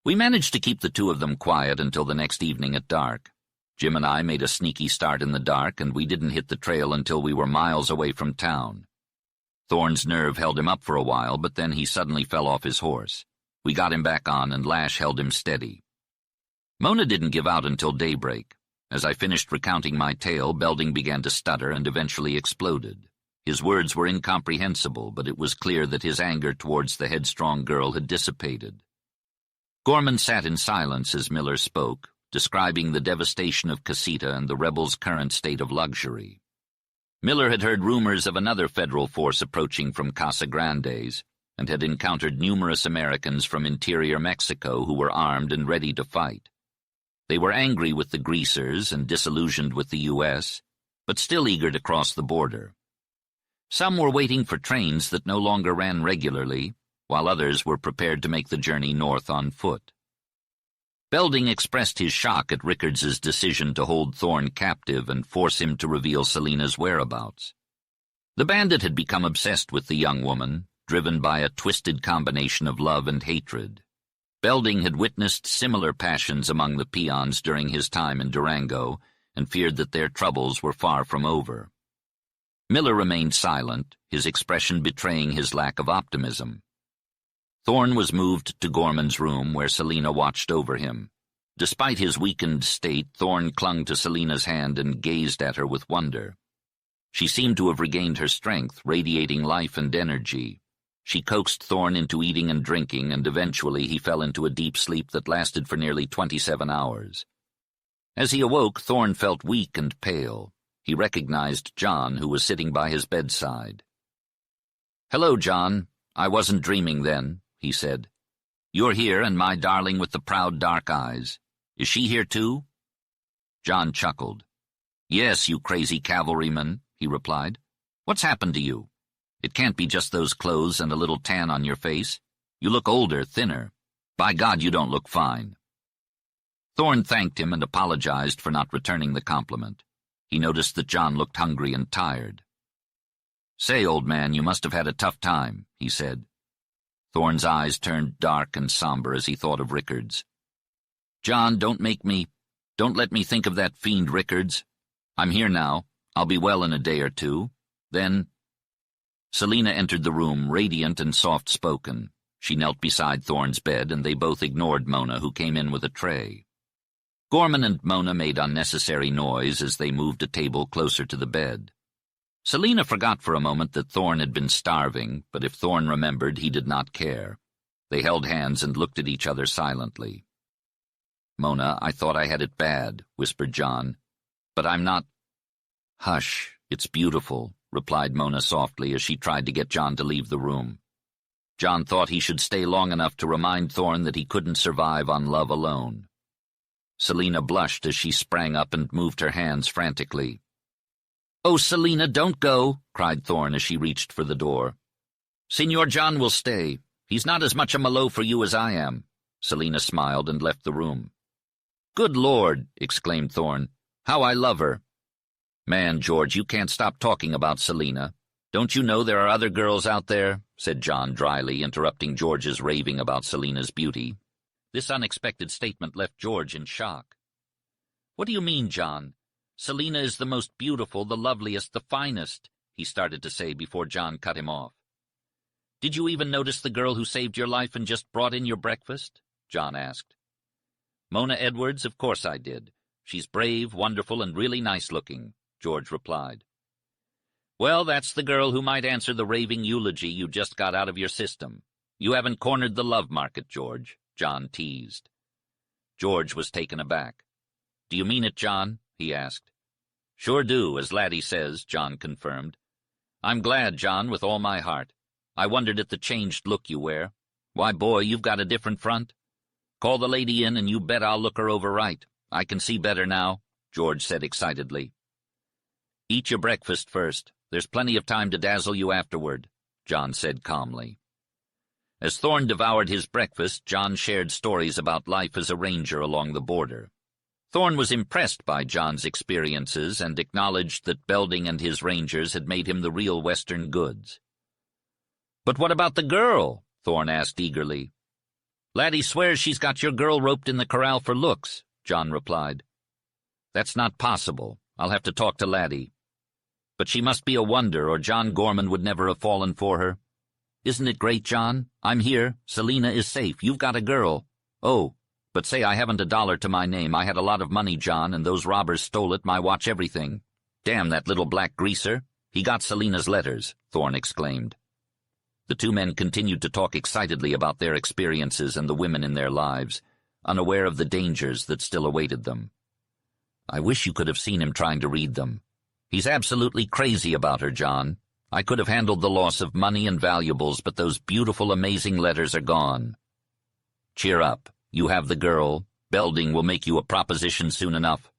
We managed to keep the two of them quiet until the next evening at dark. Jim and I made a sneaky start in the dark, and we didn't hit the trail until we were miles away from town. Thorne's nerve held him up for a while, but then he suddenly fell off his horse. We got him back on, and Lash held him steady. Mona didn't give out until daybreak. As I finished recounting my tale, Belding began to stutter and eventually exploded. His words were incomprehensible, but it was clear that his anger towards the headstrong girl had dissipated. Gorman sat in silence as Miller spoke, describing the devastation of Casita and the rebels' current state of luxury. Miller had heard rumors of another federal force approaching from Casa Grandes and had encountered numerous Americans from interior Mexico who were armed and ready to fight. They were angry with the greasers and disillusioned with the U.S., but still eager to cross the border. Some were waiting for trains that no longer ran regularly, while others were prepared to make the journey north on foot. Belding expressed his shock at Rickards's decision to hold Thorne captive and force him to reveal Selina's whereabouts. The bandit had become obsessed with the young woman, driven by a twisted combination of love and hatred. Belding had witnessed similar passions among the peons during his time in Durango and feared that their troubles were far from over. Miller remained silent, his expression betraying his lack of optimism. Thorne was moved to Gorman's room, where Selina watched over him. Despite his weakened state, Thorne clung to Selina's hand and gazed at her with wonder. She seemed to have regained her strength, radiating life and energy. She coaxed Thorne into eating and drinking, and eventually he fell into a deep sleep that lasted for nearly 27 hours. As he awoke, Thorne felt weak and pale. He recognized John, who was sitting by his bedside. "Hello, John. I wasn't dreaming then," he said. "You're here, and my darling with the proud dark eyes. Is she here too?" John chuckled. "Yes, you crazy cavalryman," he replied. "What's happened to you? It can't be just those clothes and a little tan on your face. You look older, thinner. By God, you don't look fine." Thorne thanked him and apologized for not returning the compliment. He noticed that John looked hungry and tired. "Say, old man, you must have had a tough time," he said. Thorne's eyes turned dark and somber as he thought of Rickards. "John, don't let me think of that fiend Rickards. I'm here now. I'll be well in a day or two. Then—" Selina entered the room, radiant and soft-spoken. She knelt beside Thorne's bed, and they both ignored Mona, who came in with a tray. Gorman and Mona made unnecessary noise as they moved a table closer to the bed. Selina forgot for a moment that Thorn had been starving, but if Thorn remembered, he did not care. They held hands and looked at each other silently. "Mona, I thought I had it bad," whispered John. "But I'm not—" "Hush, it's beautiful," replied Mona softly as she tried to get John to leave the room. John thought he should stay long enough to remind Thorn that he couldn't survive on love alone. Selina blushed as she sprang up and moved her hands frantically. "Oh, Selina, don't go," cried Thorn as she reached for the door. "Signor John will stay. He's not as much a malo for you as I am." Selina smiled and left the room. "Good Lord," exclaimed Thorn. "How I love her." "Man, George, you can't stop talking about Selina. Don't you know there are other girls out there?" said John dryly, interrupting George's raving about Selina's beauty. This unexpected statement left George in shock. "What do you mean, John? Selina is the most beautiful, the loveliest, the finest," he started to say before John cut him off. "Did you even notice the girl who saved your life and just brought in your breakfast?" John asked. "Mona Edwards, of course I did. She's brave, wonderful, and really nice-looking," George replied. "Well, that's the girl who might answer the raving eulogy you just got out of your system. You haven't cornered the love market, George," John teased. George was taken aback. "Do you mean it, John?" he asked. "Sure do, as Laddie says," John confirmed. "I'm glad, John, with all my heart. I wondered at the changed look you wear. Why, boy, you've got a different front. Call the lady in, and you bet I'll look her over right. I can see better now," George said excitedly. "Eat your breakfast first. There's plenty of time to dazzle you afterward," John said calmly. As Thorn devoured his breakfast, John shared stories about life as a ranger along the border. Thorn was impressed by John's experiences and acknowledged that Belding and his rangers had made him the real Western goods. "But what about the girl?" Thorn asked eagerly. "Laddie swears she's got your girl roped in the corral for looks," John replied. "That's not possible. I'll have to talk to Laddie. But she must be a wonder, or John Gorman would never have fallen for her. Isn't it great, John? I'm here. Selina is safe. You've got a girl. Oh, but say I haven't a dollar to my name. I had a lot of money, John, and those robbers stole it, my watch, everything. Damn that little black greaser. He got Selina's letters," Thorn exclaimed. The two men continued to talk excitedly about their experiences and the women in their lives, unaware of the dangers that still awaited them. "I wish you could have seen him trying to read them. He's absolutely crazy about her, John. I could have handled the loss of money and valuables, but those beautiful, amazing letters are gone." "Cheer up. You have the girl. Belding will make you a proposition soon enough.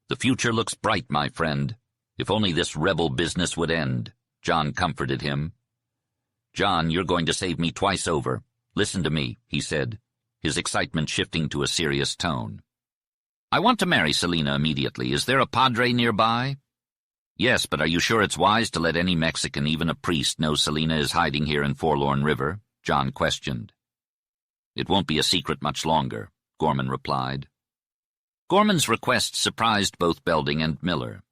The future looks bright, my friend. If only this rebel business would end," John comforted him. "John, you're going to save me twice over. Listen to me," he said, his excitement shifting to a serious tone. "I want to marry Selina immediately. Is there a padre nearby?" "Yes, but are you sure it's wise to let any Mexican, even a priest, know Selina is hiding here in Forlorn River?" John questioned. "It won't be a secret much longer," Gorman replied. Gorman's request surprised both Belding and Miller.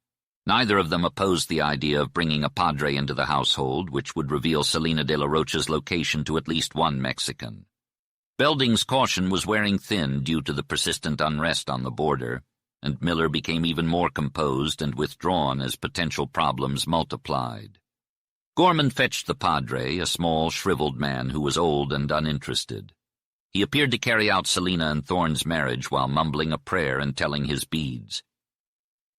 Neither of them opposed the idea of bringing a padre into the household, which would reveal Selina de la Rocha's location to at least one Mexican. Belding's caution was wearing thin due to the persistent unrest on the border, and Miller became even more composed and withdrawn as potential problems multiplied. Gorman fetched the padre, a small, shriveled man who was old and uninterested. He appeared to carry out Selina and Thorn's marriage while mumbling a prayer and telling his beads.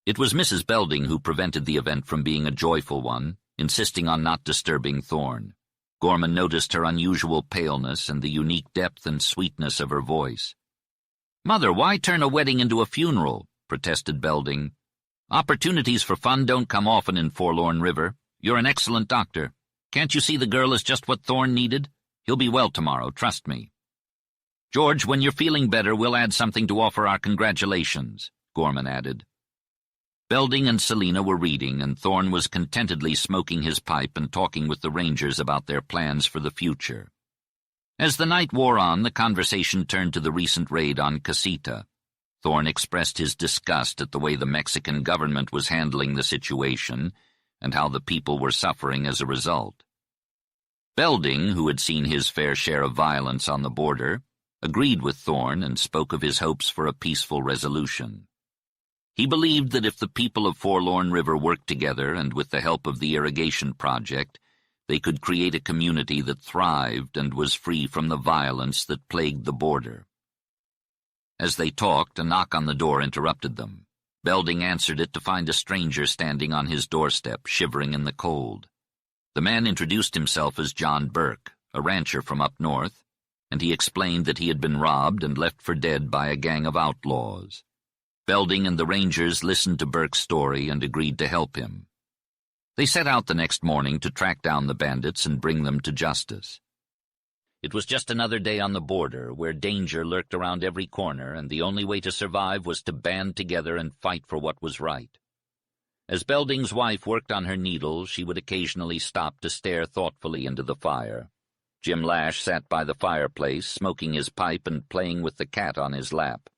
It was Mrs. Belding who prevented the event from being a joyful one, insisting on not disturbing Thorn. Gorman noticed her unusual paleness and the unique depth and sweetness of her voice. "Mother, why turn a wedding into a funeral?" protested Belding. "Opportunities for fun don't come often in Forlorn River. You're an excellent doctor. Can't you see the girl is just what Thorn needed? He'll be well tomorrow, trust me." "George, when you're feeling better, we'll add something to offer our congratulations," Gorman added. Belding and Selina were reading, and Thorn was contentedly smoking his pipe and talking with the rangers about their plans for the future. As the night wore on, the conversation turned to the recent raid on Casita. Thorn expressed his disgust at the way the Mexican government was handling the situation and how the people were suffering as a result. Belding, who had seen his fair share of violence on the border, agreed with Thorn and spoke of his hopes for a peaceful resolution. He believed that if the people of Forlorn River worked together and with the help of the irrigation project, they could create a community that thrived and was free from the violence that plagued the border. As they talked, a knock on the door interrupted them. Belding answered it to find a stranger standing on his doorstep, shivering in the cold. The man introduced himself as John Burke, a rancher from up north, and he explained that he had been robbed and left for dead by a gang of outlaws. Belding and the rangers listened to Burke's story and agreed to help him. They set out the next morning to track down the bandits and bring them to justice. It was just another day on the border, where danger lurked around every corner, and the only way to survive was to band together and fight for what was right. As Belding's wife worked on her needle, she would occasionally stop to stare thoughtfully into the fire. Jim Lash sat by the fireplace, smoking his pipe and playing with the cat on his lap.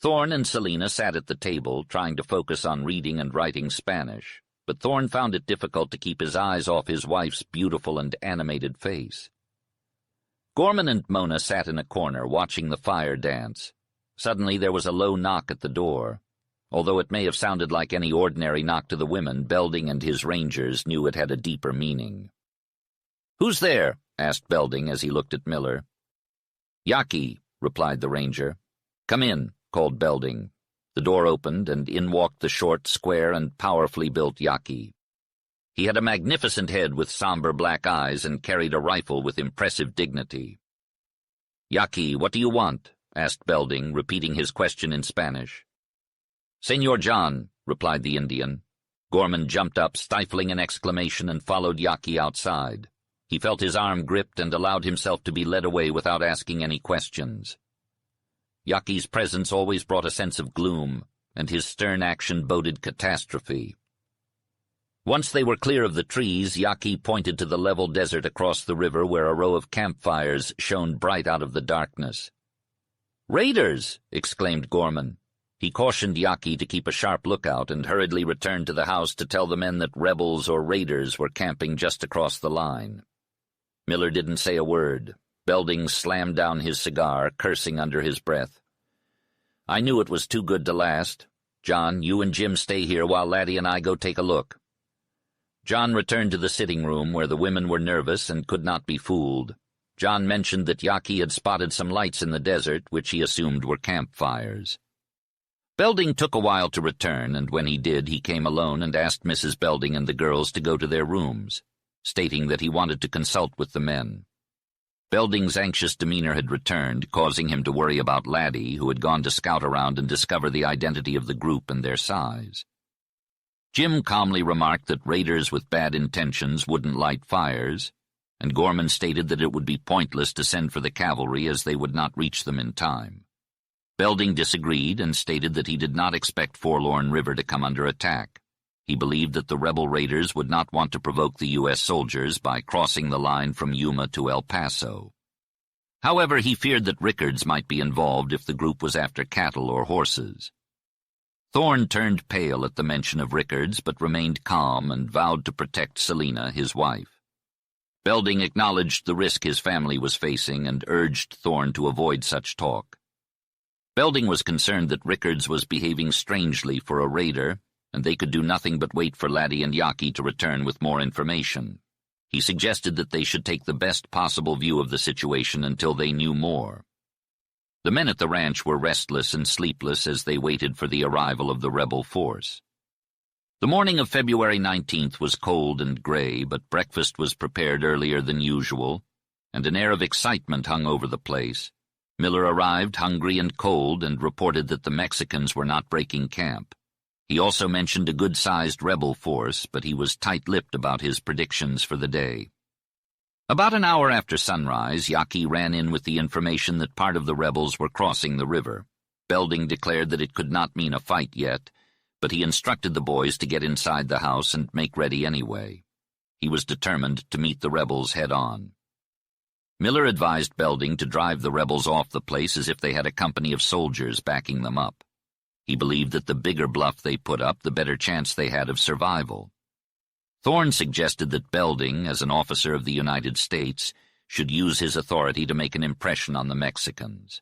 Thorne and Selina sat at the table, trying to focus on reading and writing Spanish, but Thorne found it difficult to keep his eyes off his wife's beautiful and animated face. Gorman and Mona sat in a corner, watching the fire dance. Suddenly there was a low knock at the door. Although it may have sounded like any ordinary knock to the women, Belding and his rangers knew it had a deeper meaning. "Who's there?" asked Belding as he looked at Miller. "Yaki," replied the ranger. "Come in," called Belding. The door opened, and in walked the short, square, and powerfully built Yaki. He had a magnificent head with somber black eyes and carried a rifle with impressive dignity. "Yaki, what do you want?" asked Belding, repeating his question in Spanish. "Señor John," replied the Indian. Gorman jumped up, stifling an exclamation, and followed Yaki outside. He felt his arm gripped and allowed himself to be led away without asking any questions. Yaki's presence always brought a sense of gloom, and his stern action boded catastrophe. Once they were clear of the trees, Yaki pointed to the level desert across the river where a row of campfires shone bright out of the darkness. "Raiders!" exclaimed Gorman. He cautioned Yaki to keep a sharp lookout and hurriedly returned to the house to tell the men that rebels or raiders were camping just across the line. Miller didn't say a word. Belding slammed down his cigar, cursing under his breath. "I knew it was too good to last. John, you and Jim stay here while Laddie and I go take a look." John returned to the sitting room where the women were nervous and could not be fooled. John mentioned that Yaki had spotted some lights in the desert, which he assumed were campfires. Belding took a while to return, and when he did, he came alone and asked Mrs. Belding and the girls to go to their rooms, stating that he wanted to consult with the men. Belding's anxious demeanor had returned, causing him to worry about Laddie, who had gone to scout around and discover the identity of the group and their size. Jim calmly remarked that raiders with bad intentions wouldn't light fires, and Gorman stated that it would be pointless to send for the cavalry as they would not reach them in time. Belding disagreed and stated that he did not expect Forlorn River to come under attack. He believed that the rebel raiders would not want to provoke the U.S. soldiers by crossing the line from Yuma to El Paso. However, he feared that Rickards might be involved if the group was after cattle or horses. Thorne turned pale at the mention of Rickards, but remained calm and vowed to protect Selina, his wife. Belding acknowledged the risk his family was facing and urged Thorne to avoid such talk. Belding was concerned that Rickards was behaving strangely for a raider, and they could do nothing but wait for Laddie and Yaki to return with more information. He suggested that they should take the best possible view of the situation until they knew more. The men at the ranch were restless and sleepless as they waited for the arrival of the rebel force. The morning of February 19th was cold and gray, but breakfast was prepared earlier than usual, and an air of excitement hung over the place. Miller arrived hungry and cold and reported that the Mexicans were not breaking camp. He also mentioned a good-sized rebel force, but he was tight-lipped about his predictions for the day. About an hour after sunrise, Yaki ran in with the information that part of the rebels were crossing the river. Belding declared that it could not mean a fight yet, but he instructed the boys to get inside the house and make ready anyway. He was determined to meet the rebels head-on. Miller advised Belding to drive the rebels off the place as if they had a company of soldiers backing them up. He believed that the bigger bluff they put up, the better chance they had of survival. Thorne suggested that Belding, as an officer of the United States, should use his authority to make an impression on the Mexicans.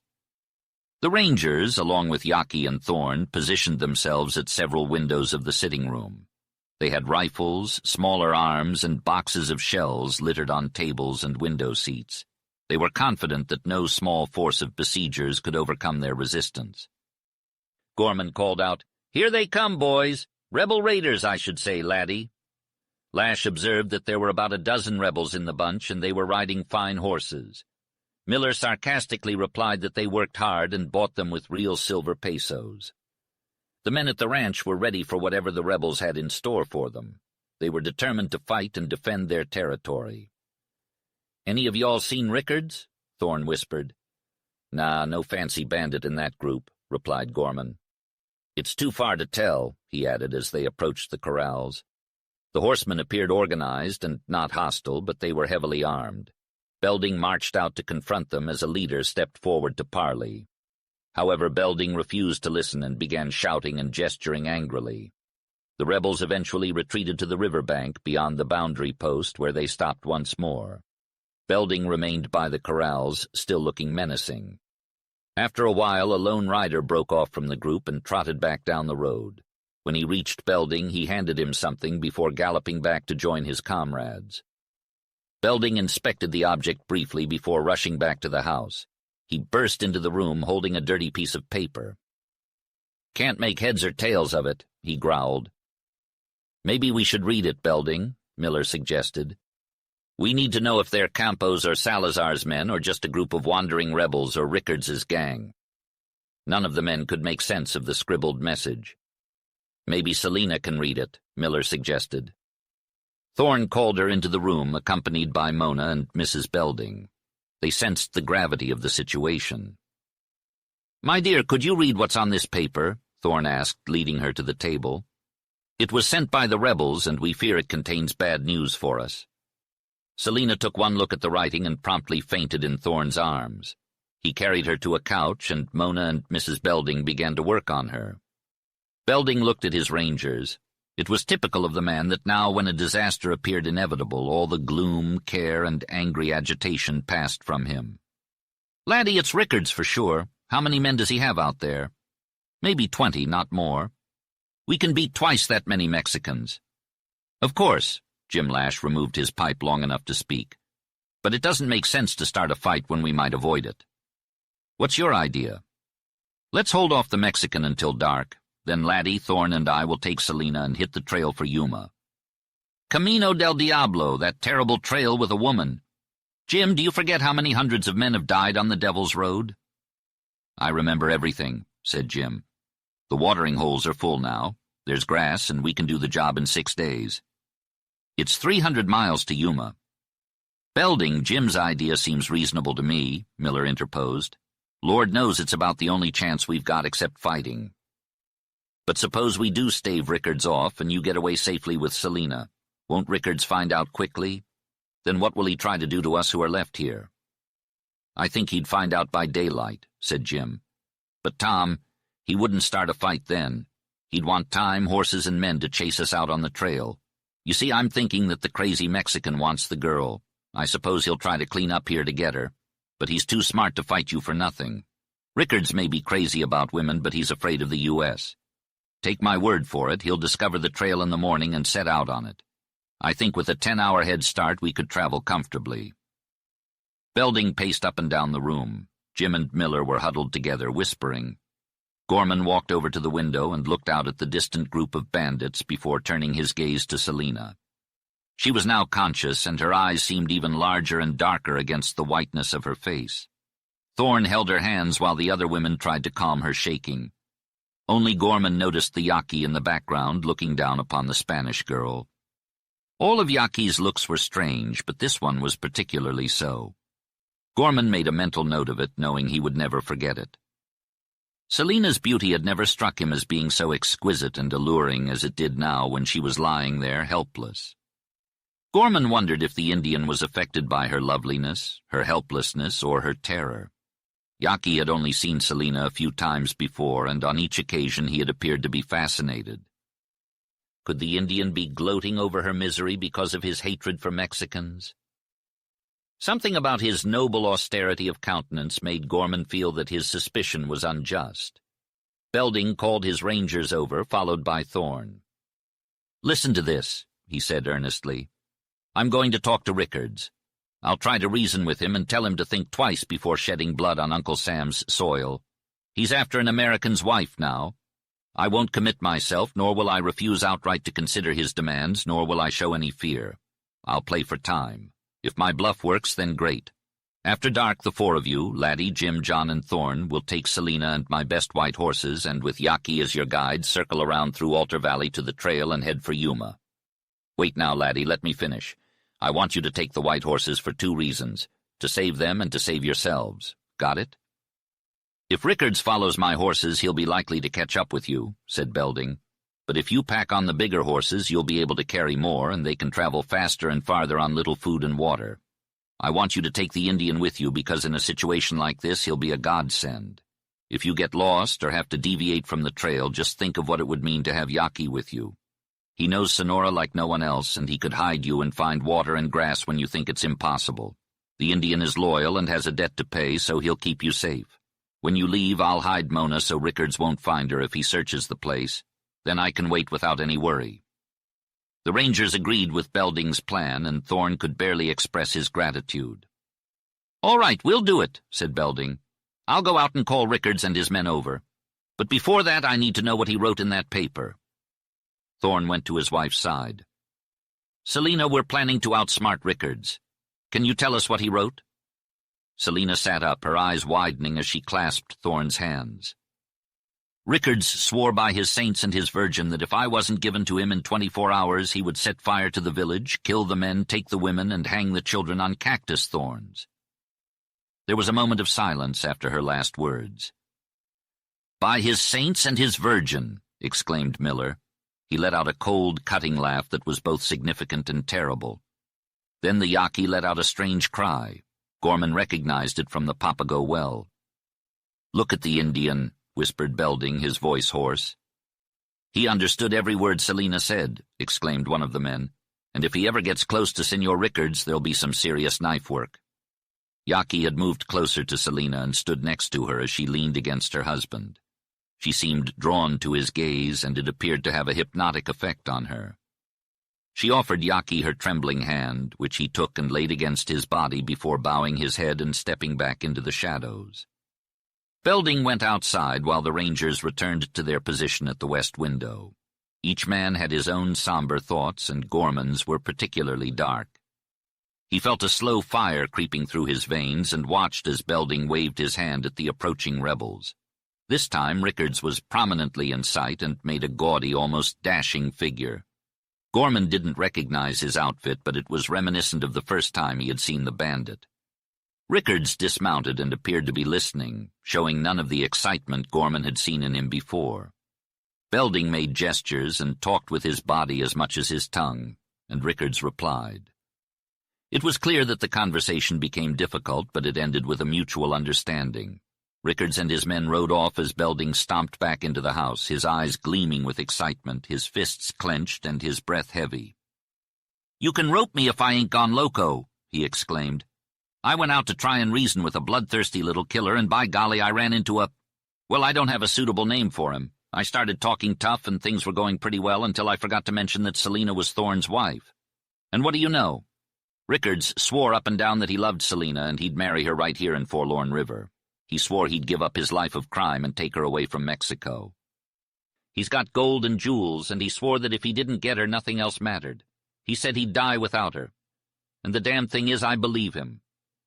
The Rangers, along with Yaki and Thorn, positioned themselves at several windows of the sitting room. They had rifles, smaller arms, and boxes of shells littered on tables and window seats. They were confident that no small force of besiegers could overcome their resistance. Gorman called out, "Here they come, boys! Rebel raiders, I should say, laddie." Lash observed that there were about a dozen rebels in the bunch, and they were riding fine horses. Miller sarcastically replied that they worked hard and bought them with real silver pesos. The men at the ranch were ready for whatever the rebels had in store for them. They were determined to fight and defend their territory. "Any of y'all seen Rickards?" Thorne whispered. "Nah, no fancy bandit in that group," replied Gorman. "It's too far to tell," he added as they approached the corrals. The horsemen appeared organized and not hostile, but they were heavily armed. Belding marched out to confront them as a leader stepped forward to parley. However, Belding refused to listen and began shouting and gesturing angrily. The rebels eventually retreated to the riverbank beyond the boundary post, where they stopped once more. Belding remained by the corrals, still looking menacing. After a while, a lone rider broke off from the group and trotted back down the road. When he reached Belding, he handed him something before galloping back to join his comrades. Belding inspected the object briefly before rushing back to the house. He burst into the room holding a dirty piece of paper. "Can't make heads or tails of it," he growled. "Maybe we should read it, Belding," Miller suggested. "We need to know if they're Campos or Salazar's men or just a group of wandering rebels or Rickards's gang." None of the men could make sense of the scribbled message. "Maybe Selina can read it," Miller suggested. Thorne called her into the room, accompanied by Mona and Mrs. Belding. They sensed the gravity of the situation. "My dear, could you read what's on this paper?" Thorne asked, leading her to the table. "It was sent by the rebels, and we fear it contains bad news for us." Selina took one look at the writing and promptly fainted in Thorne's arms. He carried her to a couch, and Mona and Mrs. Belding began to work on her. Belding looked at his rangers. It was typical of the man that now, when a disaster appeared inevitable, all the gloom, care, and angry agitation passed from him. "Laddie, it's Rickards for sure. How many men does he have out there?" "Maybe 20, not more. We can beat twice that many Mexicans." "Of course," Jim Lash removed his pipe long enough to speak. "But it doesn't make sense to start a fight when we might avoid it." "What's your idea?" "Let's hold off the Mexican until dark. Then Laddie, Thorne, and I will take Selina and hit the trail for Yuma." "Camino del Diablo, that terrible trail with a woman. Jim, do you forget how many hundreds of men have died on the Devil's Road?" "I remember everything," said Jim. "The watering holes are full now. There's grass, and we can do the job in 6 days. It's 300 miles to Yuma." "Belding, Jim's idea seems reasonable to me," Miller interposed. "Lord knows it's about the only chance we've got except fighting. But suppose we do stave Rickards off and you get away safely with Selina. Won't Rickards find out quickly? Then what will he try to do to us who are left here?" "I think he'd find out by daylight," said Jim. "But Tom, he wouldn't start a fight then. He'd want time, horses, and men to chase us out on the trail. You see, I'm thinking that the crazy Mexican wants the girl. I suppose he'll try to clean up here to get her. But he's too smart to fight you for nothing. Rickards may be crazy about women, but he's afraid of the U.S. Take my word for it, he'll discover the trail in the morning and set out on it. I think with a 10-hour head start we could travel comfortably." Belding paced up and down the room. Jim and Miller were huddled together, whispering. Gorman walked over to the window and looked out at the distant group of bandits before turning his gaze to Selina. She was now conscious, and her eyes seemed even larger and darker against the whiteness of her face. Thorne held her hands while the other women tried to calm her shaking. Only Gorman noticed the Yaqui in the background looking down upon the Spanish girl. All of Yaqui's looks were strange, but this one was particularly so. Gorman made a mental note of it, knowing he would never forget it. Selina's beauty had never struck him as being so exquisite and alluring as it did now when she was lying there helpless. Gorman wondered if the Indian was affected by her loveliness, her helplessness, or her terror. Yaqui had only seen Selina a few times before, and on each occasion he had appeared to be fascinated. Could the Indian be gloating over her misery because of his hatred for Mexicans? Something about his noble austerity of countenance made Gorman feel that his suspicion was unjust. Belding called his rangers over, followed by Thorne. "Listen to this," he said earnestly. "I'm going to talk to Rickards. I'll try to reason with him and tell him to think twice before shedding blood on Uncle Sam's soil. He's after an American's wife now. I won't commit myself, nor will I refuse outright to consider his demands, nor will I show any fear. I'll play for time. If my bluff works, then great. After dark, the four of you, Laddie, Jim, John, and Thorne, will take Selina and my best white horses, and with Yaki as your guide, circle around through Altar Valley to the trail and head for Yuma. Wait now, Laddie, let me finish. I want you to take the white horses for 2 reasons, to save them and to save yourselves. Got it?" "If Rickards follows my horses, he'll be likely to catch up with you," said Belding. "But if you pack on the bigger horses, you'll be able to carry more, and they can travel faster and farther on little food and water. I want you to take the Indian with you because in a situation like this, he'll be a godsend. If you get lost or have to deviate from the trail, just think of what it would mean to have Yaki with you. He knows Sonora like no one else, and he could hide you and find water and grass when you think it's impossible. The Indian is loyal and has a debt to pay, so he'll keep you safe. When you leave, I'll hide Mona so Rickards won't find her if he searches the place. Then I can wait without any worry." The Rangers agreed with Belding's plan, and Thorne could barely express his gratitude. "All right, we'll do it," said Belding. "I'll go out and call Rickards and his men over. But before that, I need to know what he wrote in that paper." Thorne went to his wife's side. "Selina, we're planning to outsmart Rickards. Can you tell us what he wrote?" Selina sat up, her eyes widening as she clasped Thorne's hands. "Rickards swore by his saints and his virgin that if I wasn't given to him in 24 hours, he would set fire to the village, kill the men, take the women, and hang the children on cactus thorns." There was a moment of silence after her last words. "By his saints and his virgin," exclaimed Miller. He let out a cold, cutting laugh that was both significant and terrible. Then the Yaqui let out a strange cry. Gorman recognized it from the Papago well. "Look at the Indian," whispered Belding, his voice hoarse. "He understood every word Selina said," exclaimed one of the men, "and if he ever gets close to Senor Rickards, there'll be some serious knife work." Yaqui had moved closer to Selina and stood next to her as she leaned against her husband. She seemed drawn to his gaze, and it appeared to have a hypnotic effect on her. She offered Yaqui her trembling hand, which he took and laid against his body before bowing his head and stepping back into the shadows. Belding went outside while the Rangers returned to their position at the west window. Each man had his own somber thoughts, and Gorman's were particularly dark. He felt a slow fire creeping through his veins and watched as Belding waved his hand at the approaching rebels. This time Rickards was prominently in sight and made a gaudy, almost dashing figure. Gorman didn't recognize his outfit, but it was reminiscent of the first time he had seen the bandit. Rickards dismounted and appeared to be listening, showing none of the excitement Gorman had seen in him before. Belding made gestures and talked with his body as much as his tongue, and Rickards replied. It was clear that the conversation became difficult, but it ended with a mutual understanding. Rickards and his men rode off as Belding stomped back into the house, his eyes gleaming with excitement, his fists clenched, and his breath heavy. "You can rope me if I ain't gone loco," he exclaimed. "I went out to try and reason with a bloodthirsty little killer, and by golly, I ran into well, I don't have a suitable name for him. I started talking tough, and things were going pretty well until I forgot to mention that Selina was Thorne's wife. And what do you know? Rickards swore up and down that he loved Selina, and he'd marry her right here in Forlorn River. He swore he'd give up his life of crime and take her away from Mexico. He's got gold and jewels, and he swore that if he didn't get her, nothing else mattered. He said he'd die without her. And the damn thing is, I believe him.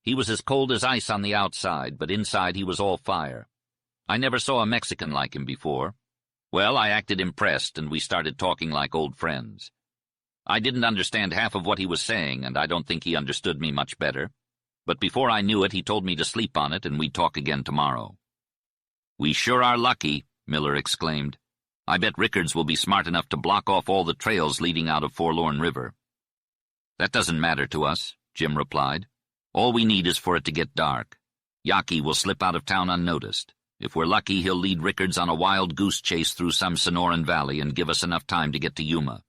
He was as cold as ice on the outside, but inside he was all fire. I never saw a Mexican like him before. Well, I acted impressed, and we started talking like old friends. I didn't understand half of what he was saying, and I don't think he understood me much better. But before I knew it, he told me to sleep on it, and we'd talk again tomorrow." "We sure are lucky," Miller exclaimed. "I bet Rickards will be smart enough to block off all the trails leading out of Forlorn River." "That doesn't matter to us," Jim replied. "All we need is for it to get dark. Yaqui will slip out of town unnoticed. If we're lucky, he'll lead Rickards on a wild goose chase through some Sonoran valley and give us enough time to get to Yuma.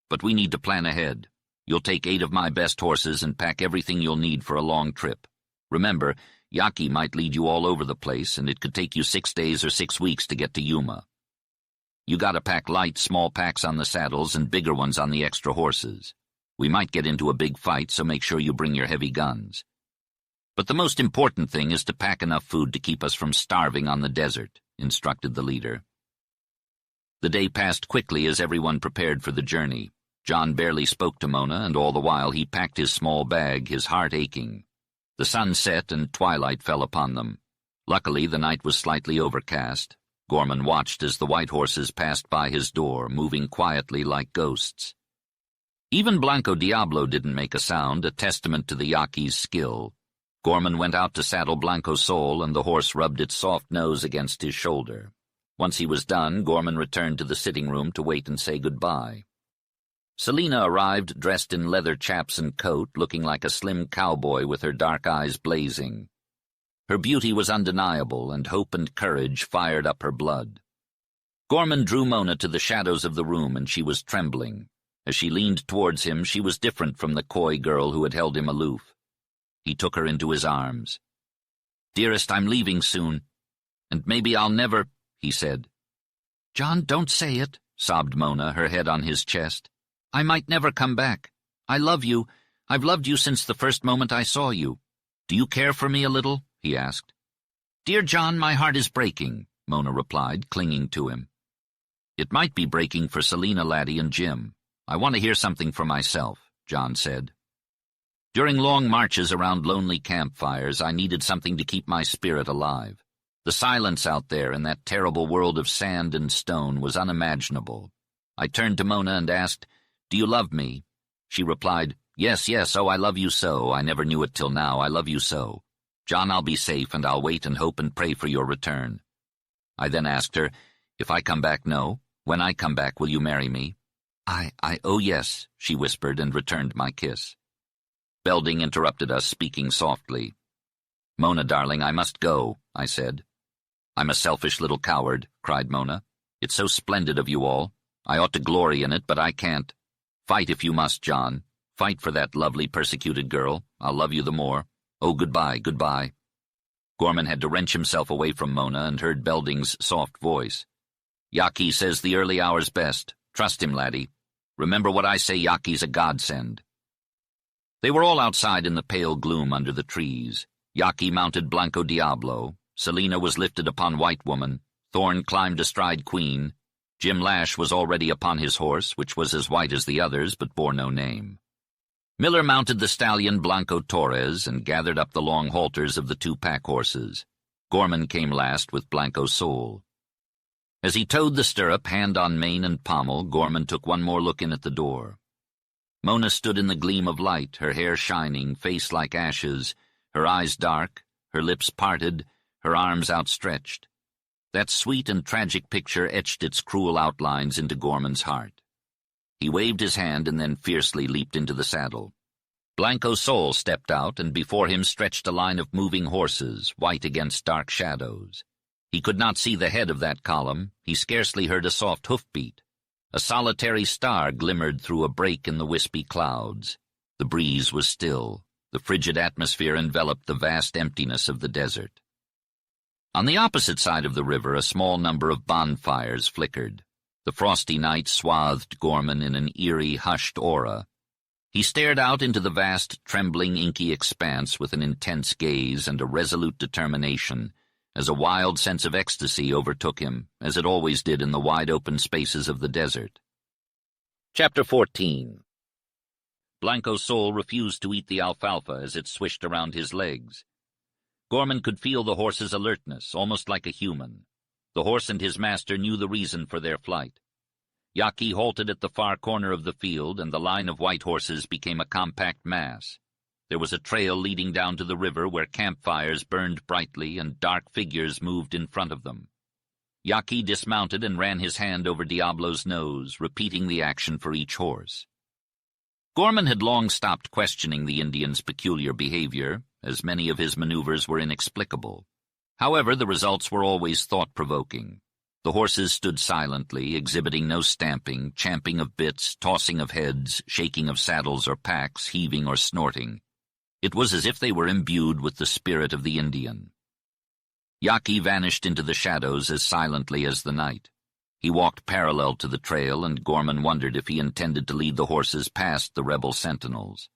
But we need to plan ahead. You'll take 8 of my best horses and pack everything you'll need for a long trip. Remember, Yaki might lead you all over the place, and it could take you 6 days or 6 weeks to get to Yuma. You gotta pack light, small packs on the saddles and bigger ones on the extra horses. We might get into a big fight, so make sure you bring your heavy guns. But the most important thing is to pack enough food to keep us from starving on the desert, instructed the leader. The day passed quickly as everyone prepared for the journey. John barely spoke to Mona, and all the while he packed his small bag, his heart aching. The sun set and twilight fell upon them. Luckily, the night was slightly overcast. Gorman watched as the white horses passed by his door, moving quietly like ghosts. Even Blanco Diablo didn't make a sound, a testament to the Yaqui's skill. Gorman went out to saddle Blanco Sol, and the horse rubbed its soft nose against his shoulder. Once he was done, Gorman returned to the sitting room to wait and say goodbye. Selina arrived dressed in leather chaps and coat, looking like a slim cowboy with her dark eyes blazing. Her beauty was undeniable, and hope and courage fired up her blood. Gorman drew Mona to the shadows of the room, and she was trembling. As she leaned towards him, she was different from the coy girl who had held him aloof. He took her into his arms. "Dearest, I'm leaving soon, and maybe I'll never," he said. "John, don't say it," sobbed Mona, her head on his chest. "I might never come back. I love you. I've loved you since the first moment I saw you. Do you care for me a little?" he asked. "Dear John, my heart is breaking," Mona replied, clinging to him. "It might be breaking for Selina, laddie, and Jim. I want to hear something for myself," John said. "During long marches around lonely campfires, I needed something to keep my spirit alive. The silence out there in that terrible world of sand and stone was unimaginable. I turned to Mona and asked, 'Do you love me?' She replied, 'Yes, yes, oh, I love you so. I never knew it till now. I love you so. John, I'll be safe, and I'll wait and hope and pray for your return.' I then asked her, 'If I come back, no? When I come back, will you marry me?' Oh yes," she whispered, and returned my kiss. Belding interrupted us, speaking softly. "Mona, darling, I must go," I said. "I'm a selfish little coward," cried Mona. "It's so splendid of you all. I ought to glory in it, but I can't. Fight if you must, John. Fight for that lovely persecuted girl. I'll love you the more. Oh, goodbye, goodbye." Gorman had to wrench himself away from Mona and heard Belding's soft voice. "Yaki says the early hour's best. Trust him, laddie. Remember what I say, Yaki's a godsend." They were all outside in the pale gloom under the trees. Yaki mounted Blanco Diablo. Selina was lifted upon White Woman. Thorn climbed astride Queen. Jim Lash was already upon his horse, which was as white as the others, but bore no name. Miller mounted the stallion Blanco Torres and gathered up the long halters of the 2 pack horses. Gorman came last with Blanco Sol. As he towed the stirrup, hand on mane and pommel, Gorman took one more look in at the door. Mona stood in the gleam of light, her hair shining, face like ashes, her eyes dark, her lips parted, her arms outstretched. That sweet and tragic picture etched its cruel outlines into Gorman's heart. He waved his hand and then fiercely leaped into the saddle. Blanco Sol stepped out, and before him stretched a line of moving horses, white against dark shadows. He could not see the head of that column. He scarcely heard a soft hoofbeat. A solitary star glimmered through a break in the wispy clouds. The breeze was still. The frigid atmosphere enveloped the vast emptiness of the desert. On the opposite side of the river, a small number of bonfires flickered. The frosty night swathed Gorman in an eerie, hushed aura. He stared out into the vast, trembling, inky expanse with an intense gaze and a resolute determination, as a wild sense of ecstasy overtook him, as it always did in the wide-open spaces of the desert. Chapter 14. Blanco Sol refused to eat the alfalfa as it swished around his legs. Gorman could feel the horse's alertness, almost like a human. The horse and his master knew the reason for their flight. Yaki halted at the far corner of the field, and the line of white horses became a compact mass. There was a trail leading down to the river where campfires burned brightly and dark figures moved in front of them. Yaki dismounted and ran his hand over Diablo's nose, repeating the action for each horse. Gorman had long stopped questioning the Indian's peculiar behavior, as many of his maneuvers were inexplicable. However, the results were always thought-provoking. The horses stood silently, exhibiting no stamping, champing of bits, tossing of heads, shaking of saddles or packs, heaving or snorting. It was as if they were imbued with the spirit of the Indian. Yaqui vanished into the shadows as silently as the night. He walked parallel to the trail, and Gorman wondered if he intended to lead the horses past the rebel sentinels.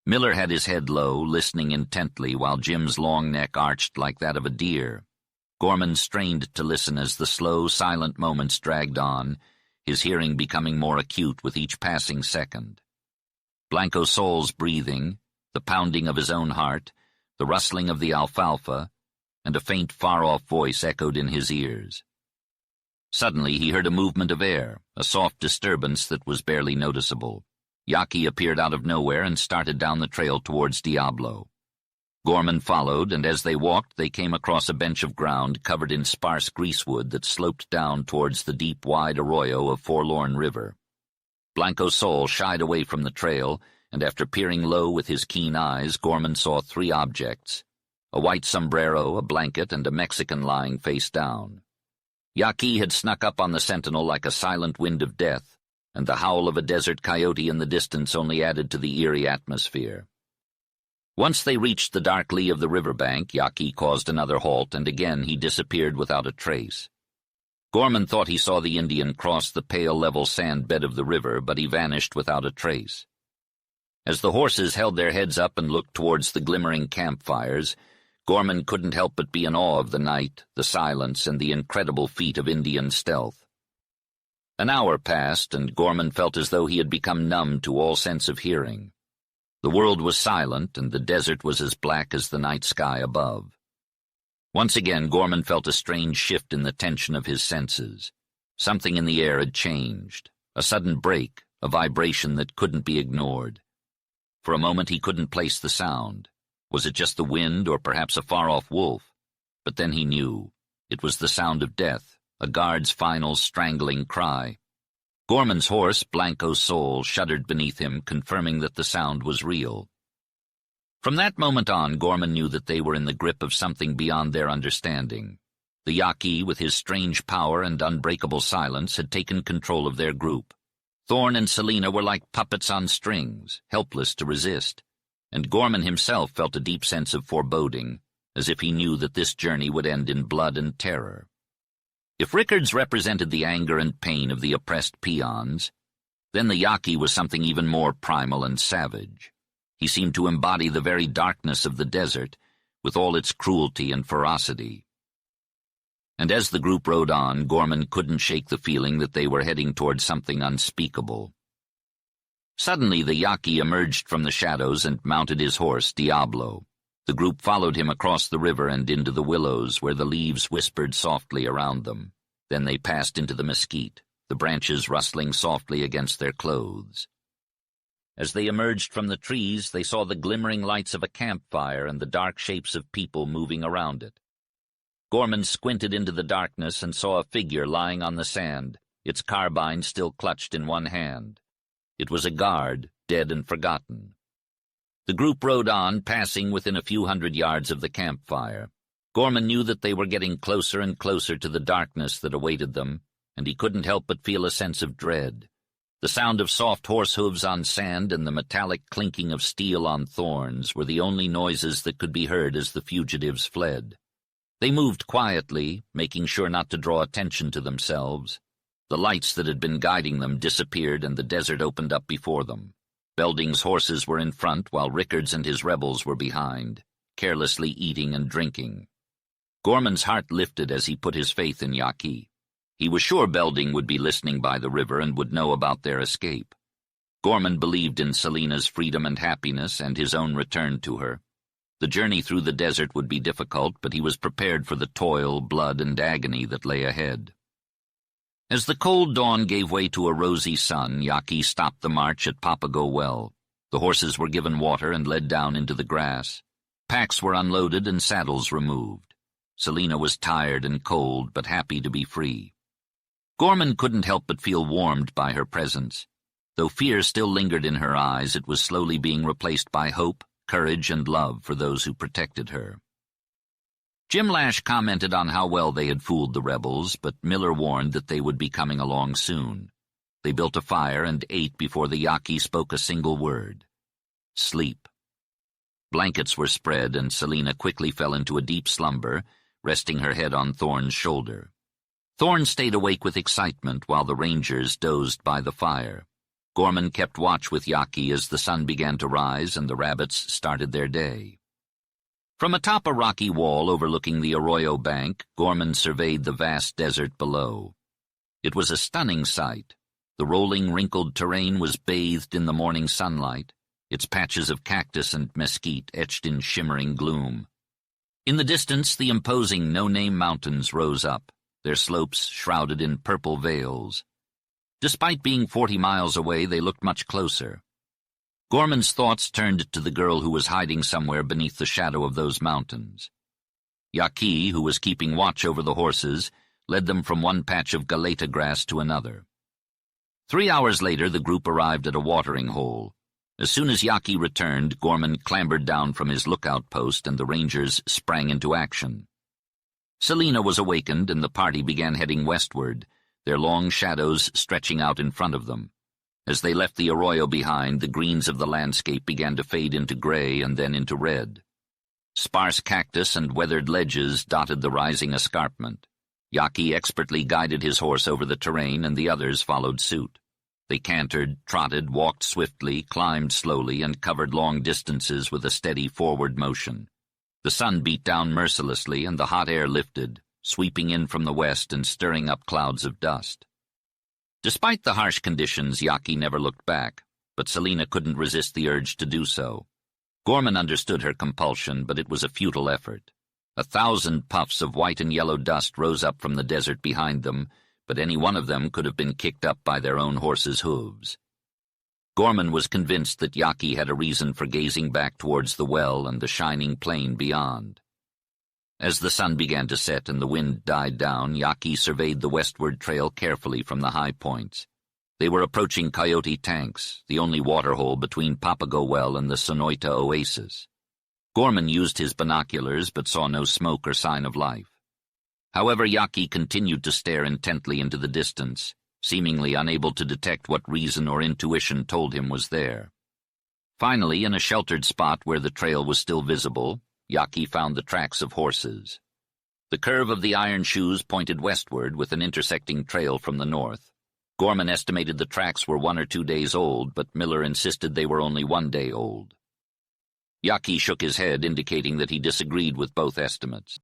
Miller had his head low, listening intently, while Jim's long neck arched like that of a deer. Gorman strained to listen as the slow, silent moments dragged on, his hearing becoming more acute with each passing second. Blanco Sol's breathing, the pounding of his own heart, the rustling of the alfalfa, and a faint, far-off voice echoed in his ears. Suddenly he heard a movement of air, a soft disturbance that was barely noticeable. Yaqui appeared out of nowhere and started down the trail towards Diablo. Gorman followed, and as they walked they came across a bench of ground covered in sparse greasewood that sloped down towards the deep, wide arroyo of Forlorn River. Blanco Sol shied away from the trail, and after peering low with his keen eyes, Gorman saw three objects: a white sombrero, a blanket, and a Mexican lying face down. Yaqui had snuck up on the sentinel like a silent wind of death, and the howl of a desert coyote in the distance only added to the eerie atmosphere. Once they reached the dark lee of the riverbank, Yaqui caused another halt, and again he disappeared without a trace. Gorman thought he saw the Indian cross the pale level sand bed of the river, but he vanished without a trace. As the horses held their heads up and looked towards the glimmering campfires, Gorman couldn't help but be in awe of the night, the silence, and the incredible feat of Indian stealth. An hour passed, and Gorman felt as though he had become numb to all sense of hearing. The world was silent, and the desert was as black as the night sky above. Once again Gorman felt a strange shift in the tension of his senses. Something in the air had changed, a sudden break, a vibration that couldn't be ignored. For a moment he couldn't place the sound. Was it just the wind, or perhaps a far-off wolf? But then he knew. It was the sound of death, a guard's final strangling cry. Gorman's horse, Blanco Sol, shuddered beneath him, confirming that the sound was real. From that moment on, Gorman knew that they were in the grip of something beyond their understanding. The Yaqui, with his strange power and unbreakable silence, had taken control of their group. Thorne and Selina were like puppets on strings, helpless to resist, and Gorman himself felt a deep sense of foreboding, as if he knew that this journey would end in blood and terror. If Rickards represented the anger and pain of the oppressed peons, then the Yaqui was something even more primal and savage. He seemed to embody the very darkness of the desert, with all its cruelty and ferocity. And as the group rode on, Gorman couldn't shake the feeling that they were heading toward something unspeakable. Suddenly the Yaqui emerged from the shadows and mounted his horse, Diablo. The group followed him across the river and into the willows, where the leaves whispered softly around them. Then they passed into the mesquite, the branches rustling softly against their clothes. As they emerged from the trees, they saw the glimmering lights of a campfire and the dark shapes of people moving around it. Gorman squinted into the darkness and saw a figure lying on the sand, its carbine still clutched in one hand. It was a guard, dead and forgotten. The group rode on, passing within a few hundred yards of the campfire. Gorman knew that they were getting closer and closer to the darkness that awaited them, and he couldn't help but feel a sense of dread. The sound of soft horse hooves on sand and the metallic clinking of steel on thorns were the only noises that could be heard as the fugitives fled. They moved quietly, making sure not to draw attention to themselves. The lights that had been guiding them disappeared and the desert opened up before them. Belding's horses were in front while Rickards and his rebels were behind, carelessly eating and drinking. Gorman's heart lifted as he put his faith in Yaqui. He was sure Belding would be listening by the river and would know about their escape. Gorman believed in Selina's freedom and happiness and his own return to her. The journey through the desert would be difficult, but he was prepared for the toil, blood, and agony that lay ahead. As the cold dawn gave way to a rosy sun, Yaqui stopped the march at Papago Well. The horses were given water and led down into the grass. Packs were unloaded and saddles removed. Selina was tired and cold, but happy to be free. Gorman couldn't help but feel warmed by her presence. Though fear still lingered in her eyes, it was slowly being replaced by hope, courage, and love for those who protected her. Jim Lash commented on how well they had fooled the rebels, but Miller warned that they would be coming along soon. They built a fire and ate before the Yaqui spoke a single word. Sleep. Blankets were spread, and Selina quickly fell into a deep slumber, resting her head on Thorne's shoulder. Thorne stayed awake with excitement while the rangers dozed by the fire. Gorman kept watch with Yaqui as the sun began to rise and the rabbits started their day. From atop a rocky wall overlooking the Arroyo bank, Gorman surveyed the vast desert below. It was a stunning sight. The rolling, wrinkled terrain was bathed in the morning sunlight, its patches of cactus and mesquite etched in shimmering gloom. In the distance, the imposing no-name mountains rose up, their slopes shrouded in purple veils. Despite being 40 miles away, they looked much closer. Gorman's thoughts turned to the girl who was hiding somewhere beneath the shadow of those mountains. Yaqui, who was keeping watch over the horses, led them from one patch of galeta grass to another. 3 hours later, the group arrived at a watering hole. As soon as Yaqui returned, Gorman clambered down from his lookout post and the rangers sprang into action. Selina was awakened and the party began heading westward, their long shadows stretching out in front of them. As they left the arroyo behind, the greens of the landscape began to fade into gray and then into red. Sparse cactus and weathered ledges dotted the rising escarpment. Yaqui expertly guided his horse over the terrain, and the others followed suit. They cantered, trotted, walked swiftly, climbed slowly, and covered long distances with a steady forward motion. The sun beat down mercilessly, and the hot air lifted, sweeping in from the west and stirring up clouds of dust. Despite the harsh conditions, Yaqui never looked back, but Selina couldn't resist the urge to do so. Gorman understood her compulsion, but it was a futile effort. 1,000 puffs of white and yellow dust rose up from the desert behind them, but any one of them could have been kicked up by their own horses' hooves. Gorman was convinced that Yaqui had a reason for gazing back towards the well and the shining plain beyond. As the sun began to set and the wind died down, Yaqui surveyed the westward trail carefully from the high points. They were approaching Coyote Tanks, the only waterhole between Papago Well and the Sonoita Oasis. Gorman used his binoculars but saw no smoke or sign of life. However, Yaqui continued to stare intently into the distance, seemingly unable to detect what reason or intuition told him was there. Finally, in a sheltered spot where the trail was still visible, Yaqui found the tracks of horses. The curve of the iron shoes pointed westward with an intersecting trail from the north. Gorman estimated the tracks were 1 or 2 days old, but Miller insisted they were only 1 day old. Yaqui shook his head, indicating that he disagreed with both estimates.